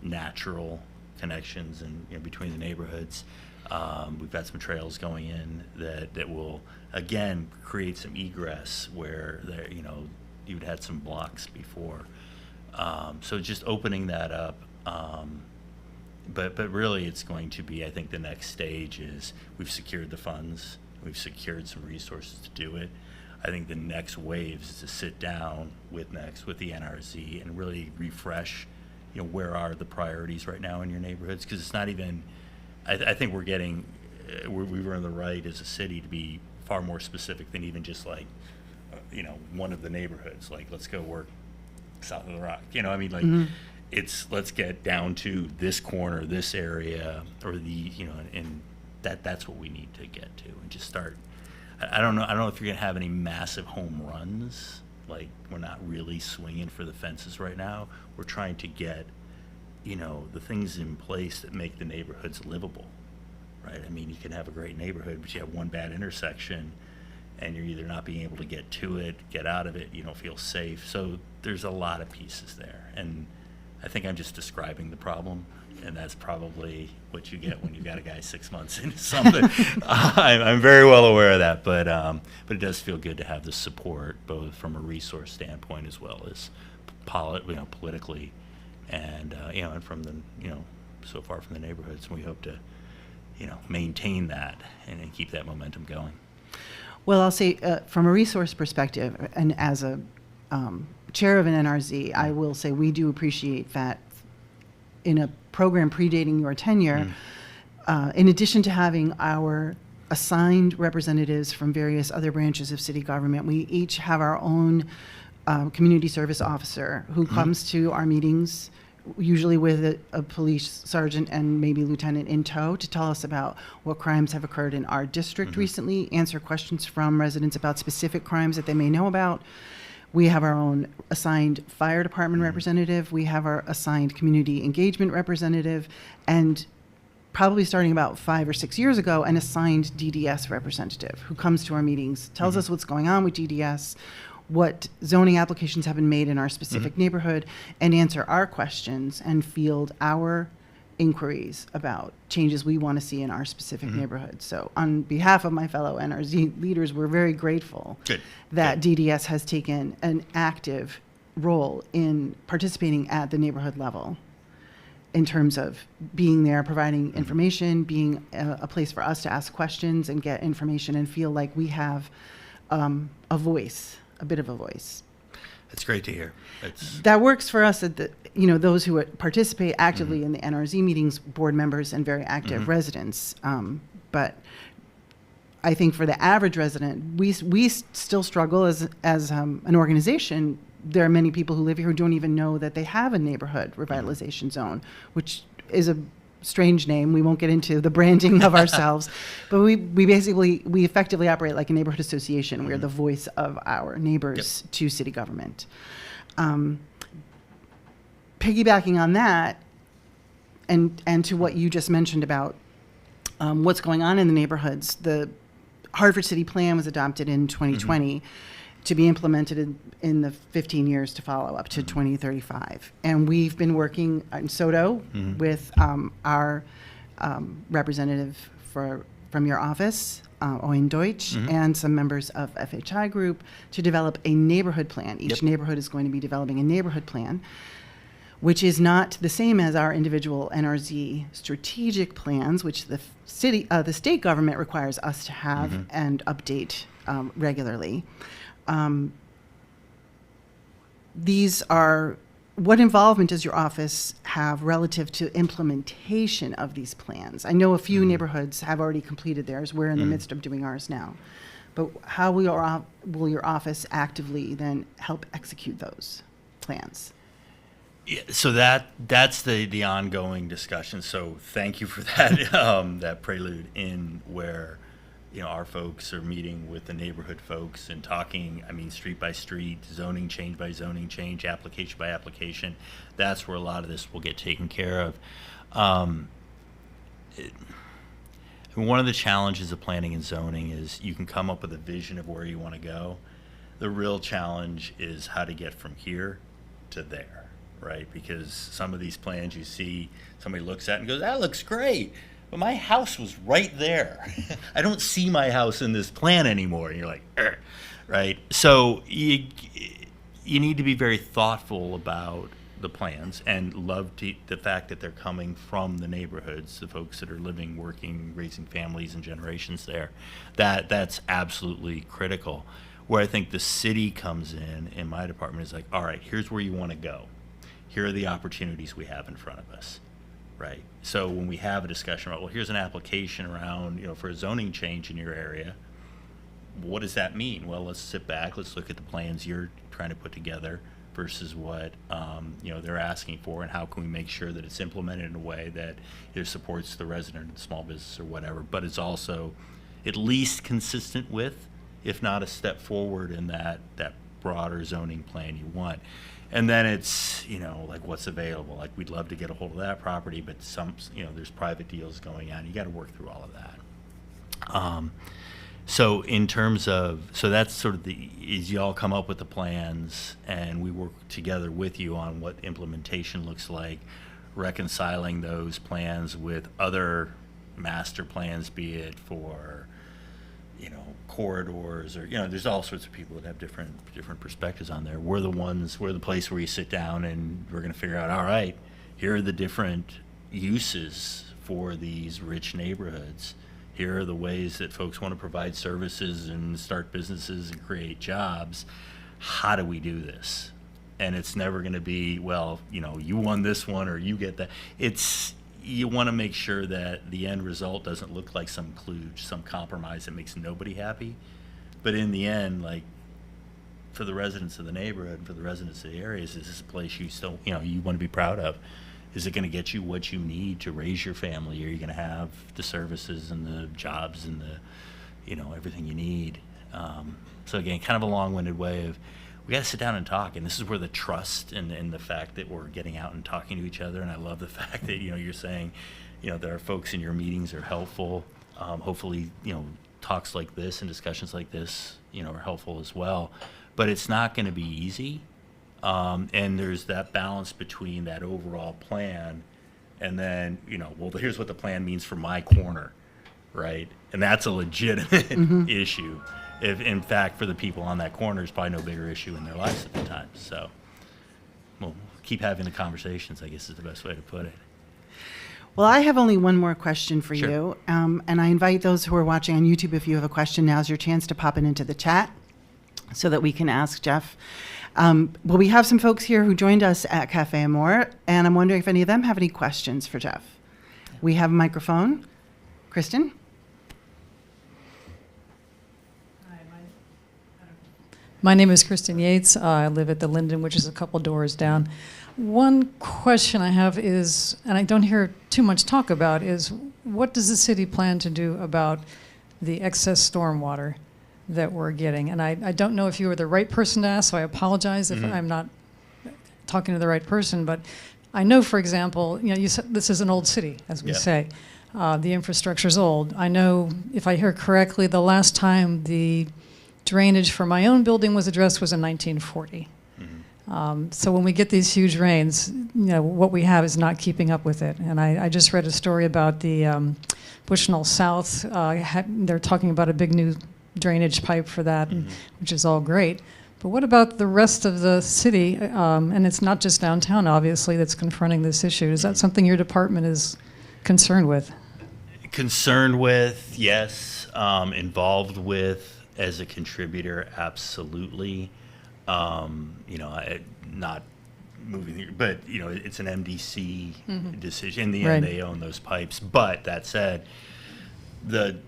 S3: natural connections and between the neighborhoods. We've got some trails going in that will again create some egress where you'd had some blocks before. So just opening that up. But really it's going to be, I think the next stage is we've secured the funds, we've secured some resources to do it. I think the next wave is to sit down with Next, with the NRZ, and really refresh, where are the priorities right now in your neighborhoods? Because it's not even, I think we're getting, we were in the right as a city to be far more specific than even just like, one of the neighborhoods. Like, let's go work south of the Rock. It's let's get down to this corner, this area, or and that's what we need to get to, and just start. I don't know if you're gonna have any massive home runs. Like, we're not really swinging for the fences right now. We're trying to get, the things in place that make the neighborhoods livable, right? I mean, you can have a great neighborhood, but you have one bad intersection, and you're either not being able to get to it, get out of it, you don't feel safe. So there's a lot of pieces there, and I think I'm just describing the problem, and that's probably what you get when you've got a guy 6 months into something. I'm very well aware of that, but it does feel good to have the support, both from a resource standpoint as well as politically, and and from the so far from the neighborhoods. And we hope to maintain that and keep that momentum going.
S2: Well, I'll say from a resource perspective, and as a chair of an NRZ, I will say we do appreciate that in a program predating your tenure, in addition to having our assigned representatives from various other branches of city government, we each have our own community service officer who comes to our meetings usually with a police sergeant and maybe lieutenant in tow, to tell us about what crimes have occurred in our district recently, answer questions from residents about specific crimes that they may know about. We have our own assigned fire department representative. We have our assigned community engagement representative, and probably starting about 5 or 6 years ago, an assigned DDS representative who comes to our meetings, tells us what's going on with DDS, what zoning applications have been made in our specific neighborhood, and answer our questions and field our inquiries about changes we want to see in our specific neighborhood. So on behalf of my fellow NRZ leaders, we're very grateful that DDS has taken an active role in participating at the neighborhood level in terms of being there, providing information, being a place for us to ask questions and get information and feel like we have a voice, a bit of a voice.
S3: That's great to hear.
S2: That works for us at the, those who participate actively in the NRZ meetings, board members and very active residents. But I think for the average resident, we still struggle as an organization. There are many people who live here who don't even know that they have a neighborhood revitalization zone, which is a strange name. We won't get into the branding of ourselves, but we effectively operate like a neighborhood association. We're the voice of our neighbors to city government. Piggybacking on that, and to what you just mentioned about what's going on in the neighborhoods, the Hartford City Plan was adopted in 2020 to be implemented in the 15 years to follow up to 2035. And we've been working in SODO with our representative from your office, Owen Deutsch, and some members of FHI Group to develop a neighborhood plan. Each neighborhood is going to be developing a neighborhood plan, which is not the same as our individual NRZ strategic plans, which the state government requires us to have and update regularly. These are, what involvement does your office have relative to implementation of these plans? I know a few neighborhoods have already completed theirs. We're in the midst of doing ours now. But how will your office actively then help execute those plans?
S3: Yeah, so that's the ongoing discussion. So thank you for that that prelude in where our folks are meeting with the neighborhood folks and talking, street by street, zoning change by zoning change, application by application. That's where a lot of this will get taken care of. One of the challenges of planning and zoning is you can come up with a vision of where you want to go. The real challenge is how to get from here to there, right? Because some of these plans you see, somebody looks at and goes, that looks great. But my house was right there. I don't see my house in this plan anymore. And you're like, right? So you need to be very thoughtful about the plans and love the fact that they're coming from the neighborhoods, the folks that are living, working, raising families and generations there. That's absolutely critical. Where I think the city comes in my department is like, all right, here's where you want to go. Here are the opportunities we have in front of us. Right. So when we have a discussion about, well, here's an application around, for a zoning change in your area, what does that mean? Well, let's sit back, let's look at the plans you're trying to put together versus what, they're asking for, and how can we make sure that it's implemented in a way that either supports the resident, small business, or whatever, but it's also at least consistent with, if not a step forward in that broader zoning plan you want. And then it's, like what's available. Like we'd love to get a hold of that property, but there's private deals going on. You got to work through all of that. So in terms of, that's sort of is you all come up with the plans and we work together with you on what implementation looks like, reconciling those plans with other master plans, be it for, corridors or, there's all sorts of people that have different perspectives on there. We're the place where you sit down and we're going to figure out, all right, here are the different uses for these rich neighborhoods. Here are the ways that folks want to provide services and start businesses and create jobs. How do we do this? And it's never going to be, well, you won this one or you get that. You want to make sure that the end result doesn't look like some kludge, some compromise that makes nobody happy. But in the end, like, for the residents of the neighborhood, for the residents of the areas, is this a place you still, you want to be proud of? Is it going to get you what you need to raise your family? Are you going to have the services and the jobs and the, everything you need? So again, kind of a long-winded way of, we got to sit down and talk, and this is where the trust and the fact that we're getting out and talking to each other, and I love the fact that, you're saying, that our folks in your meetings are helpful. Hopefully, talks like this and discussions like this, are helpful as well. But it's not going to be easy. And there's that balance between that overall plan and then, well, here's what the plan means for my corner, right? And that's a legitimate issue. If, in fact, for the people on that corner, it's probably no bigger issue in their lives at the time. So we'll keep having the conversations, I guess is the best way to put it.
S2: Well, I have only one more question for
S3: Sure.
S2: you. And I invite those who are watching on YouTube, if you have a question, now's your chance to pop it into the chat so that we can ask Jeff. Well, we have some folks here who joined us at Cafe Amore, and I'm wondering if any of them have any questions for Jeff. We have a microphone. Kristen?
S4: My name is Kristen Yates. I live at the Linden, which is a couple doors down. One question I have is, and I don't hear too much talk about, is what does the city plan to do about the excess stormwater that we're getting? And I don't know if you were the right person to ask, so I apologize if I'm not talking to the right person. But I know, for example, you said this is an old city, as we say. The infrastructure's old. I know, if I hear correctly, the last time the drainage for my own building was addressed was in 1940. So when we get these huge rains, what we have is not keeping up with it. And I just read a story about the Bushnell South. They're talking about a big new drainage pipe for that, which is all great. But what about the rest of the city? And it's not just downtown, obviously, that's confronting this issue. Is that something your department is concerned with?
S3: Concerned with, yes. Involved with, as a contributor, absolutely. Not moving here, but it's an MDC decision. In the end, they own those pipes. But that said, the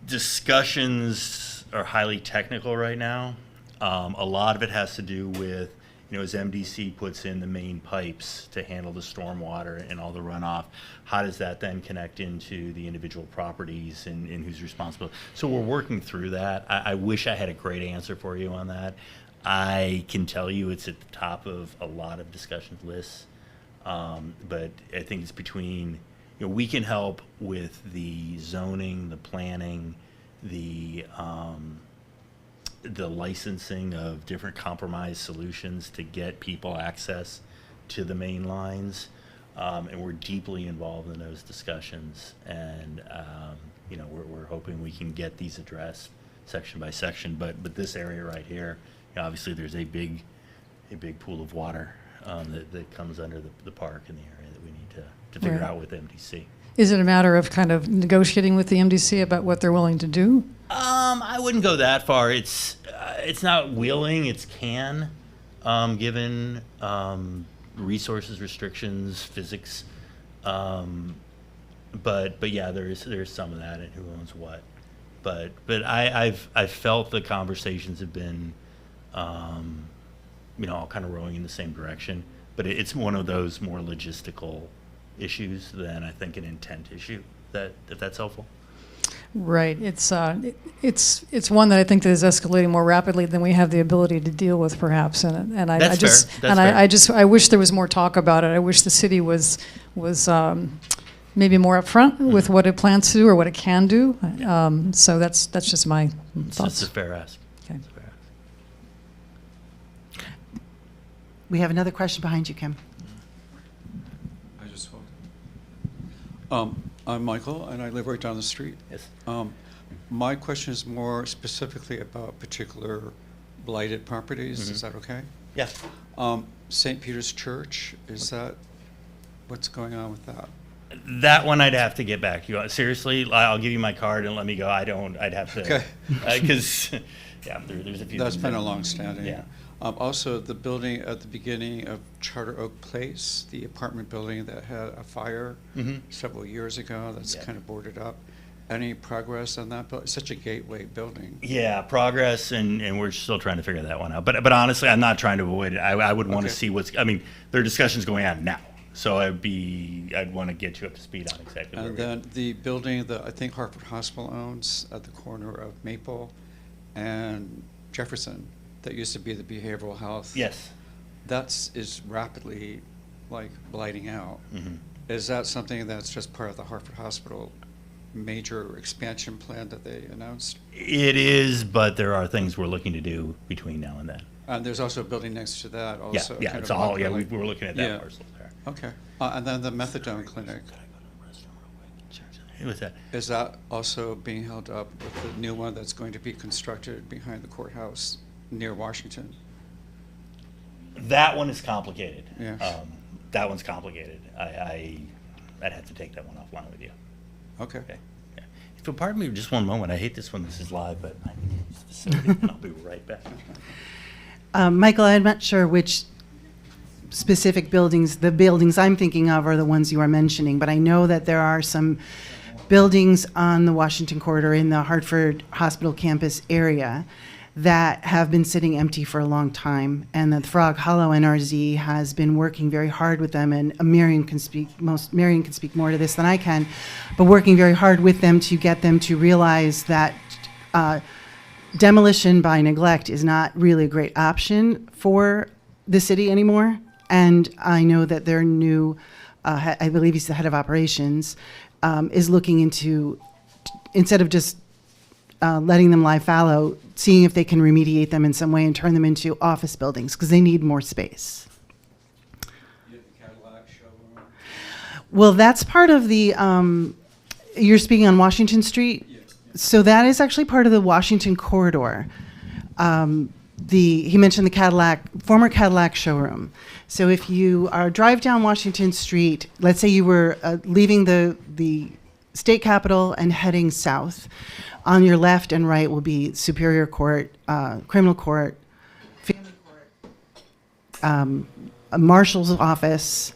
S3: discussions are highly technical right now. A lot of it has to do with, as MDC puts in the main pipes to handle the stormwater and all the runoff, how does that then connect into the individual properties and who's responsible? So we're working through that. I wish I had a great answer for you on that. I can tell you it's at the top of a lot of discussion lists, but I think it's between, we can help with the zoning, the planning, the licensing of different compromise solutions to get people access to the main lines, and we're deeply involved in those discussions, and we're hoping we can get these addressed section by section, but this area right here, obviously there's a big pool of water that comes under the park in the area that we need to figure out with MDC.
S4: Is it a matter of kind of negotiating with the MDC about what they're willing to do?
S3: I wouldn't go that far. It's not willing, it's can, given resources, restrictions, physics. But yeah, there's some of that, and who owns what. But I've felt the conversations have been, all kind of rowing in the same direction. But it's one of those more logistical issues than I think an intent issue. If that's helpful.
S4: Right. It's one that I think that is escalating more rapidly than we have the ability to deal with, perhaps. And I
S3: That's
S4: just
S3: fair. That's fair.
S4: I wish there was more talk about it. I wish the city was maybe more upfront with what it plans to do or what it can do. So that's just my thoughts.
S3: It's a fair ask.
S4: Okay.
S3: It's a fair ask.
S2: We have another question behind you, Kim.
S5: I just spoke. I'm Michael, and I live right down the street.
S3: Yes.
S5: My question is more specifically about particular blighted properties.
S3: Mm-hmm.
S5: Is that okay?
S3: Yeah.
S5: St. Peter's Church, is that, what's going on with that?
S3: That one I'd have to get back to you. Seriously, I'll give you my card and let me go. I'd have to.
S5: Okay.
S3: Because, there's a few.
S5: That's
S3: things
S5: been
S3: that-
S5: a long standing.
S3: Yeah.
S5: Also, the building at the beginning of Charter Oak Place, the apartment building that had a fire
S3: Mhm.
S5: several years ago, that's
S3: Yeah.
S5: kind of boarded up. any progress on that? It's such a gateway building.
S3: Yeah, progress, and we're still trying to figure that one out. But honestly, I'm not trying to avoid it. I would want to
S5: Okay.
S3: see there are discussions going on now. So I'd want to get you up to speed on exactly where
S5: And
S3: we are.
S5: then the building that I think Hartford Hospital owns at the corner of Maple and Jefferson, that used to be the behavioral health.
S3: Yes.
S5: Is rapidly like blighting out.
S3: Mhm.
S5: Is that something that's just part of the Hartford Hospital major expansion plan that they announced?
S3: It is, but there are things we're looking to do between now and then.
S5: And there's also a building next to that also.
S3: Yeah,
S5: kind
S3: it's
S5: of
S3: all, yeah,
S5: like-
S3: we're looking at that
S5: Yeah.
S3: parcel there.
S5: Okay. And then the methadone clinic,
S3: What's that?
S5: is that also being held up with the new one that's going to be constructed behind the courthouse near Washington?
S3: That one is complicated.
S5: Yeah.
S3: That one's complicated. I'd have to take that one offline with you.
S5: Okay.
S3: Okay. Yeah. If you'll pardon me just one moment, I hate this when this is live, but I need to use the facility, and I'll be right back.
S2: Michael, I'm not sure which specific buildings, the buildings I'm thinking of are the ones you are mentioning, but I know that there are some buildings on the Washington corridor in the Hartford Hospital campus area that have been sitting empty for a long time, and that Frog Hollow NRZ has been working very hard with them, and Marion can speak more to this than I can, but working very hard with them to get them to realize that demolition by neglect is not really a great option for the city anymore. And I know that their new, I believe he's the head of operations, is looking into, instead of just letting them lie fallow, seeing if they can remediate them in some way and turn them into office buildings, because they need more space. Well, that's part of the, you're speaking on Washington Street? So that is actually part of the Washington corridor. He mentioned the former Cadillac showroom. So if you drive down Washington Street, let's say you were leaving the state capitol and heading south, on your left and right will be Superior Court, Criminal Court, Family Court, a marshal's office,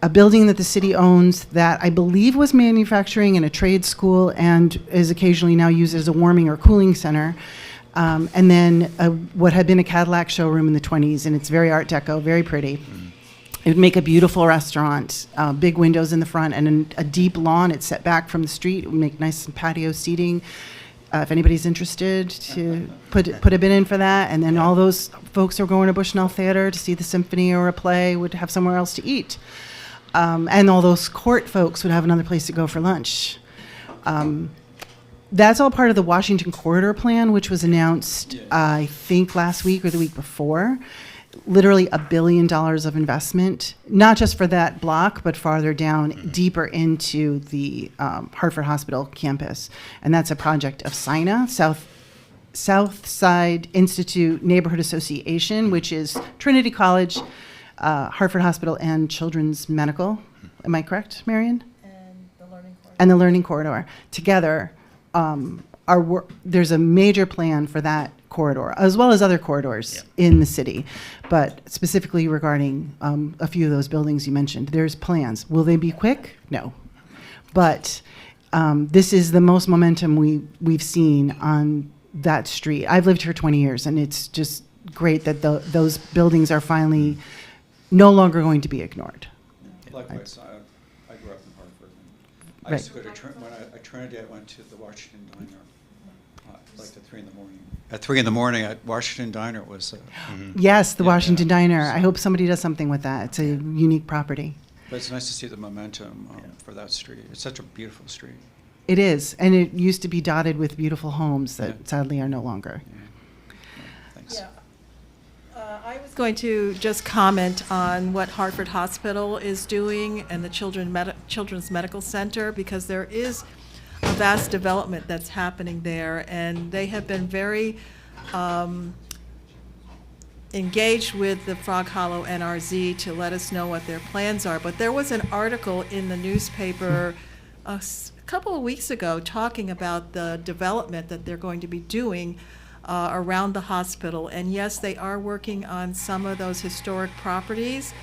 S2: a building that the city owns that I believe was manufacturing and a trade school and is occasionally now used as a warming or cooling center. And then what had been a Cadillac showroom in the 20s, and it's very Art Deco, very pretty. It would make a beautiful restaurant, big windows in the front and a deep lawn. It's set back from the street. It would make nice patio seating. If anybody's interested, to put a bid in for that. And then all those folks who are going to Bushnell Theater to see the symphony or a play would have somewhere else to eat. And all those court folks would have another place to go for lunch. That's all part of the Washington Corridor Plan, which was announced, I think, last week or the week before. Literally $1 billion of investment, not just for that block, but farther down, deeper into the Hartford Hospital campus. And that's a project of SINA, Southside Institute Neighborhood Association, which is Trinity College, Hartford Hospital, and Children's Medical. Am I correct, Marion? And the Learning Corridor. Together, there's a major plan for that corridor, as well as other corridors in the city. But specifically regarding a few of those buildings you mentioned, there's plans. Will they be quick? No. But this is the most momentum we've seen on that street. I've lived here 20 years, and it's just great that those buildings are finally no longer going to be ignored.
S5: Likewise, I grew up in Hartford. I
S2: Right.
S5: used to go to when I Trinity. I went to the Washington Diner, like at 3 in the morning. At 3 in the morning at Washington Diner was.
S2: Yes, the
S5: Yeah.
S2: Washington Diner. I hope somebody does something with that. It's a unique property.
S5: But it's nice to see the momentum for that street. It's such a beautiful street.
S2: It is, and it used to be dotted with beautiful homes that
S5: Yeah.
S2: sadly are no longer.
S5: Yeah. Thanks.
S1: Yeah. I was going to just comment on what Hartford Hospital is doing and the Children's Medical Center, because there is a vast development that's happening there, and they have been very engaged with the Frog Hollow NRZ to let us know what their plans are. But there was an article in the newspaper a couple of weeks ago talking about the development that they're going to be doing around the hospital. And yes, they are working on some of those historic properties.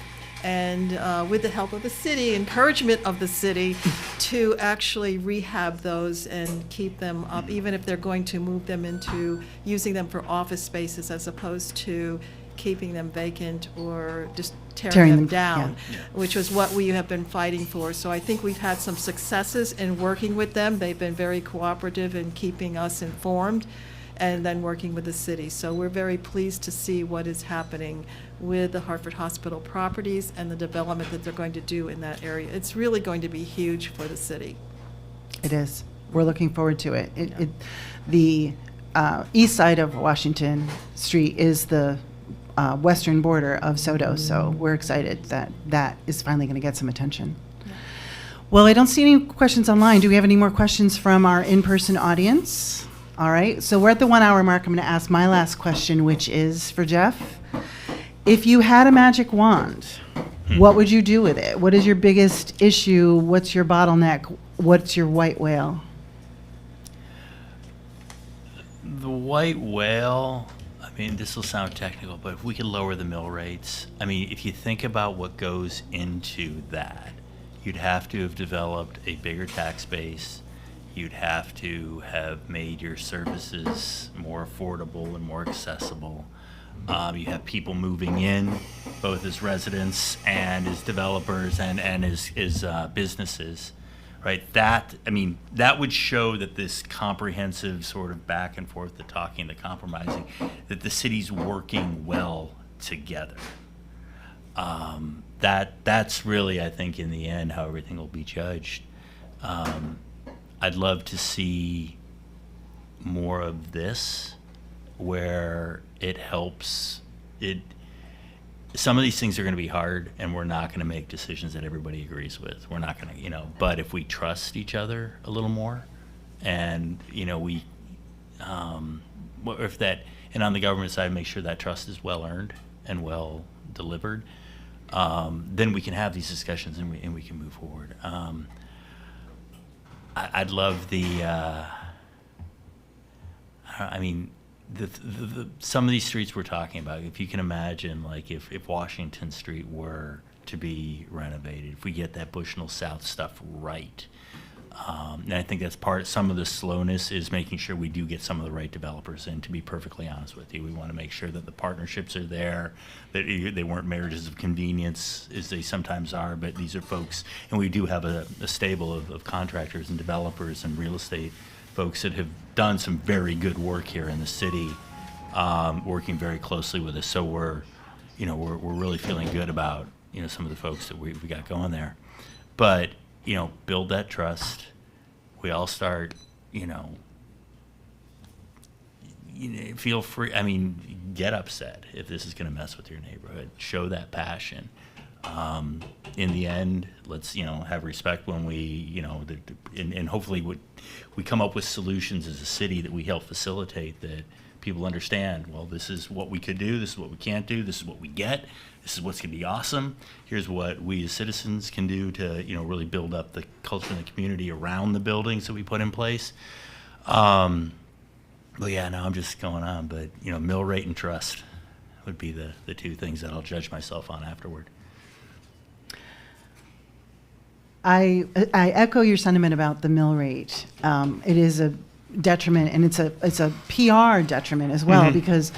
S1: and with the help of the city, encouragement of the city, to actually rehab those and keep them up, even if they're going to move them into using them for office spaces as opposed to keeping them vacant or just tearing them down, which was what we have been fighting for. So I think we've had some successes in working with them. They've been very cooperative in keeping us informed and then working with the city. So we're very pleased to see what is happening with the Hartford Hospital properties and the development that they're going to do in that area. It's really going to be huge for the city.
S2: It is. We're looking forward to it. The east side of Washington Street is the western border of SODO, so we're excited that that is finally going to get some attention. Well, I don't see any questions online. Do we have any more questions from our in-person audience? All right, so we're at the 1 hour mark. I'm going to ask my last question, which is for Jeff. If you had a magic wand, what would you do with it? What is your biggest issue? What's your bottleneck? What's your white whale?
S3: The white whale, I mean, this will sound technical, but if we could lower the mill rates, I mean, if you think about what goes into that, you'd have to have developed a bigger tax base. You'd have to have made your services more affordable and more accessible. You have people moving in, both as residents and as developers and as businesses, right? That, I mean, that would show that this comprehensive sort of back and forth, the talking, the compromising, that the city's working well together. That's really, I think, in the end, how everything will be judged. I'd love to see more of this, where it helps. Some of these things are going to be hard, and we're not going to make decisions that everybody agrees with. We're not going to, but if we trust each other a little more, and, we, if that, and on the government side, make sure that trust is well earned and well delivered, then we can have these discussions and we can move forward. I'd love some of these streets we're talking about, if you can imagine, like if Washington Street were to be renovated, if we get that Bushnell South stuff right, and I think that's some of the slowness is making sure we do get some of the right developers in, to be perfectly honest with you. We want to make sure that the partnerships are there, that they weren't marriages of convenience, as they sometimes are, but these are folks, and we do have a stable of contractors and developers and real estate folks that have done some very good work here in the city, working very closely with us. So we're really feeling good about, some of the folks that we got going there. But, build that trust. We all start, feel free. I mean, get upset if this is going to mess with your neighborhood. Show that passion. In the end, let's, have respect when we, and hopefully we come up with solutions as a city that we help facilitate, that people understand, well, this is what we could do, this is what we can't do, this is what we get, this is what's going to be awesome. Here's what we as citizens can do to, really build up the culture and the community around the buildings that we put in place. But yeah, no, I'm just going on. But, mill rate and trust would be the two things that I'll judge myself on afterward.
S2: I echo your sentiment about the mill rate. It is a detriment, and it's a PR detriment as well, because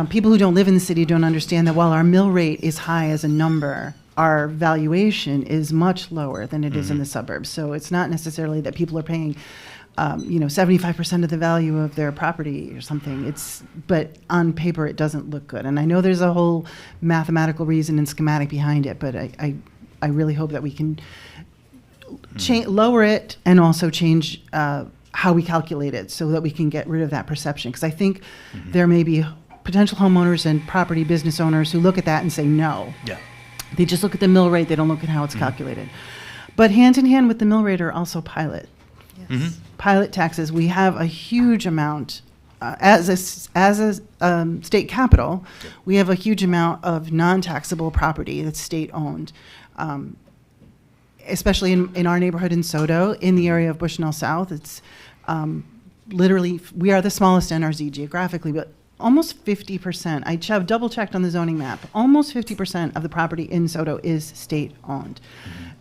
S2: people who don't live in the city don't understand that while our mill rate is high as a number, our valuation is much lower than it is in the suburbs. So it's not necessarily that people are paying 75% of the value of their property or something. But on paper, it doesn't look good. And I know there's a whole mathematical reason and schematic behind it, but I really hope that we can lower it and also change how we calculate it, so that we can get rid of that perception. Because I think there may be potential homeowners and property business owners who look at that and say no. Yeah. They just look at the mill rate. They don't look at how it's calculated. But hand in hand with the mill rate are also pilot taxes. We have a huge amount, as a state capital, we have a huge amount of non-taxable property that's state-owned. Especially in our neighborhood in SODO, in the area of Bushnell South, it's literally, we are the smallest NRZ geographically, but almost 50%. I double checked on the zoning map. Almost 50% of the property in SODO is state-owned.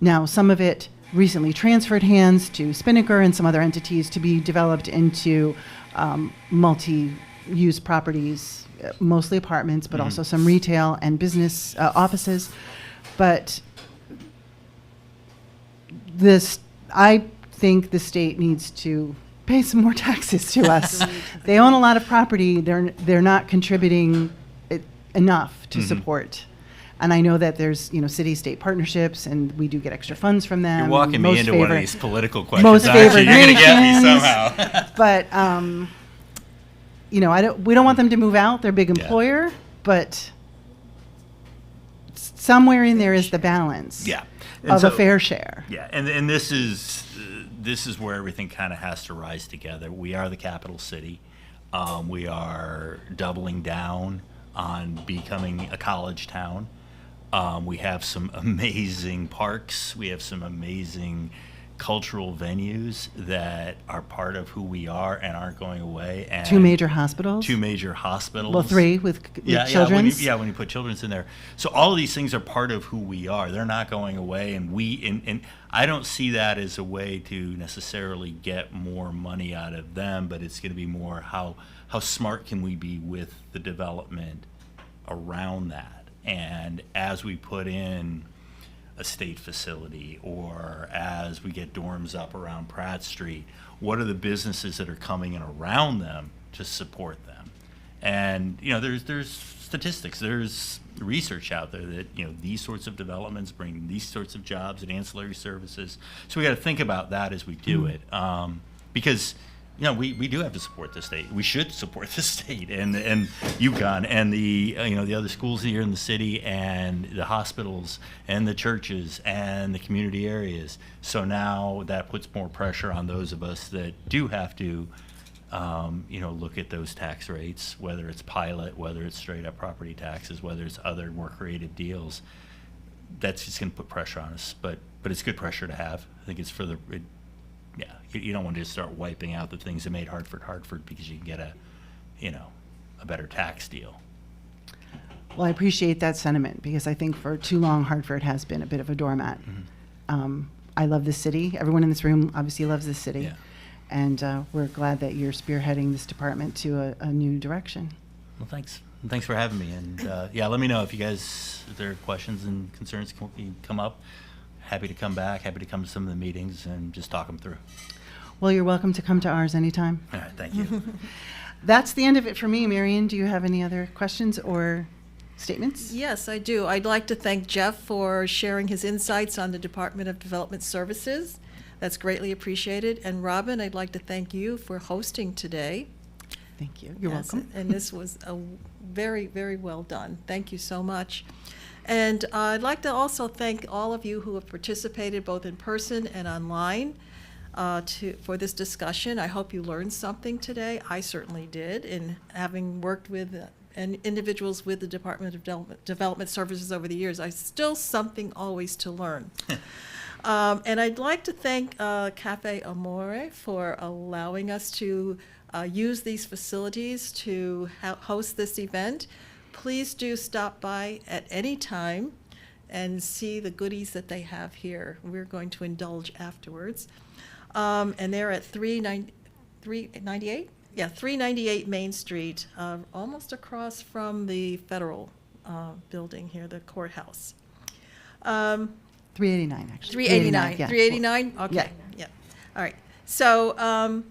S2: Now, some of it recently transferred hands to Spinnaker and some other entities to be developed into multi-use properties, mostly apartments, but also some retail and business offices. But I think the state needs to pay some more taxes to us. They own a lot of property. They're not contributing enough to support. And I know that there's, city-state partnerships, and we do get extra funds from them.
S3: You're walking me into one of these political questions.
S2: Most
S3: aren't you?
S2: favored
S3: You're going to get me
S2: nations.
S3: somehow.
S2: But we don't want them to move out. They're a big employer, but somewhere in there is the balance
S3: Yeah. And
S2: of
S3: so-
S2: a fair share.
S3: Yeah, and this is where everything kind of has to rise together. We are the capital city. We are doubling down on becoming a college town. We have some amazing parks. We have some amazing cultural venues that are part of who we are and aren't going away. And
S2: Two major hospitals.
S3: Two major hospitals.
S2: Well, three with children's.
S3: When you put children's in there. So all of these things are part of who we are. They're not going away, and and I don't see that as a way to necessarily get more money out of them, but it's going to be more how smart can we be with the development around that. And as we put in a state facility, or as we get dorms up around Pratt Street, what are the businesses that are coming in around them to support them? And there's statistics, there's research out there that these sorts of developments bring these sorts of jobs and ancillary services. So we got to think about that as we do it, because we do have to support the state. We should support the state and UConn and the other schools here in the city and the hospitals and the churches and the community areas. So now that puts more pressure on those of us that do have to look at those tax rates, whether it's pilot, whether it's straight up property taxes, whether it's other more creative deals. That's just going to put pressure on us, but it's good pressure to have. I think it's for the. You don't want to just start wiping out the things that made Hartford because you can get a better tax deal.
S2: Well, I appreciate that sentiment, because I think for too long Hartford has been a bit of a doormat. I love this city. Everyone in this room obviously loves this city.
S3: Yeah.
S2: And we're glad that you're spearheading this department to a new direction.
S3: Well, thanks. And thanks for having me. And let me know if there are questions and concerns come up. Happy to come back. Happy to come to some of the meetings and just talk them through.
S2: Well, you're welcome to come to ours anytime.
S3: All right, thank you.
S2: That's the end of it for me. Marion, do you have any other questions or statements?
S1: Yes, I do. I'd like to thank Jeff for sharing his insights on the Department of Development Services. That's greatly appreciated. And Robin, I'd like to thank you for hosting today.
S2: Thank you. You're
S1: Yes,
S2: welcome.
S1: And this was a very, very well done. Thank you so much. And I'd like to also thank all of you who have participated both in person and online for this discussion. I hope you learned something today. I certainly did, in having worked with individuals with the Department of Development Services over the years. I still something always to learn. And I'd like to thank Cafe Amore for allowing us to use these facilities to host this event. Please do stop by at any time and see the goodies that they have here. We're going to indulge afterwards. And they're at 398? Yeah, 398 Main Street, almost across from the federal building here, the courthouse.
S2: 389, actually.
S1: 389.
S2: yeah.
S1: 389? Okay. Yeah. All right. So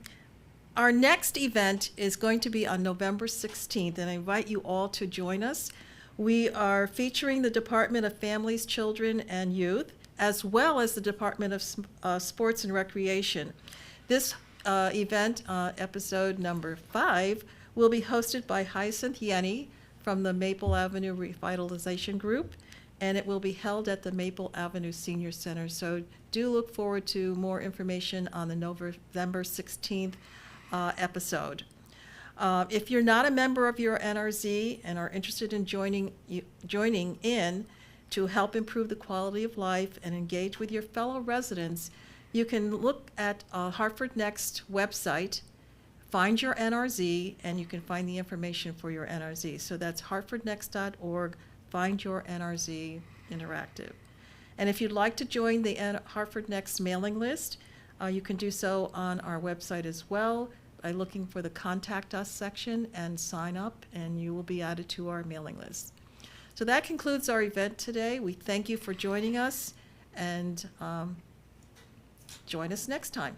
S1: our next event is going to be on November 16th, and I invite you all to join us. We are featuring the Department of Families, Children, and Youth, as well as the Department of Sports and Recreation. This event, episode number 5, will be hosted by Hyacinth Yenny from the Maple Avenue Revitalization Group, and it will be held at the Maple Avenue Senior Center. So do look forward to more information on the November 16th episode. If you're not a member of your NRZ and are interested in joining in to help improve the quality of life and engage with your fellow residents, you can look at Hartford NEXT website, Find Your NRZ, and you can find the information for your NRZ. So that's hartfordnext.org, Find Your NRZ Interactive. And if you'd like to join the Hartford Next mailing list, you can do so on our website as well by looking for the Contact Us section and sign up, and you will be added to our mailing list. So that concludes our event today. We thank you for joining us, and join us next time.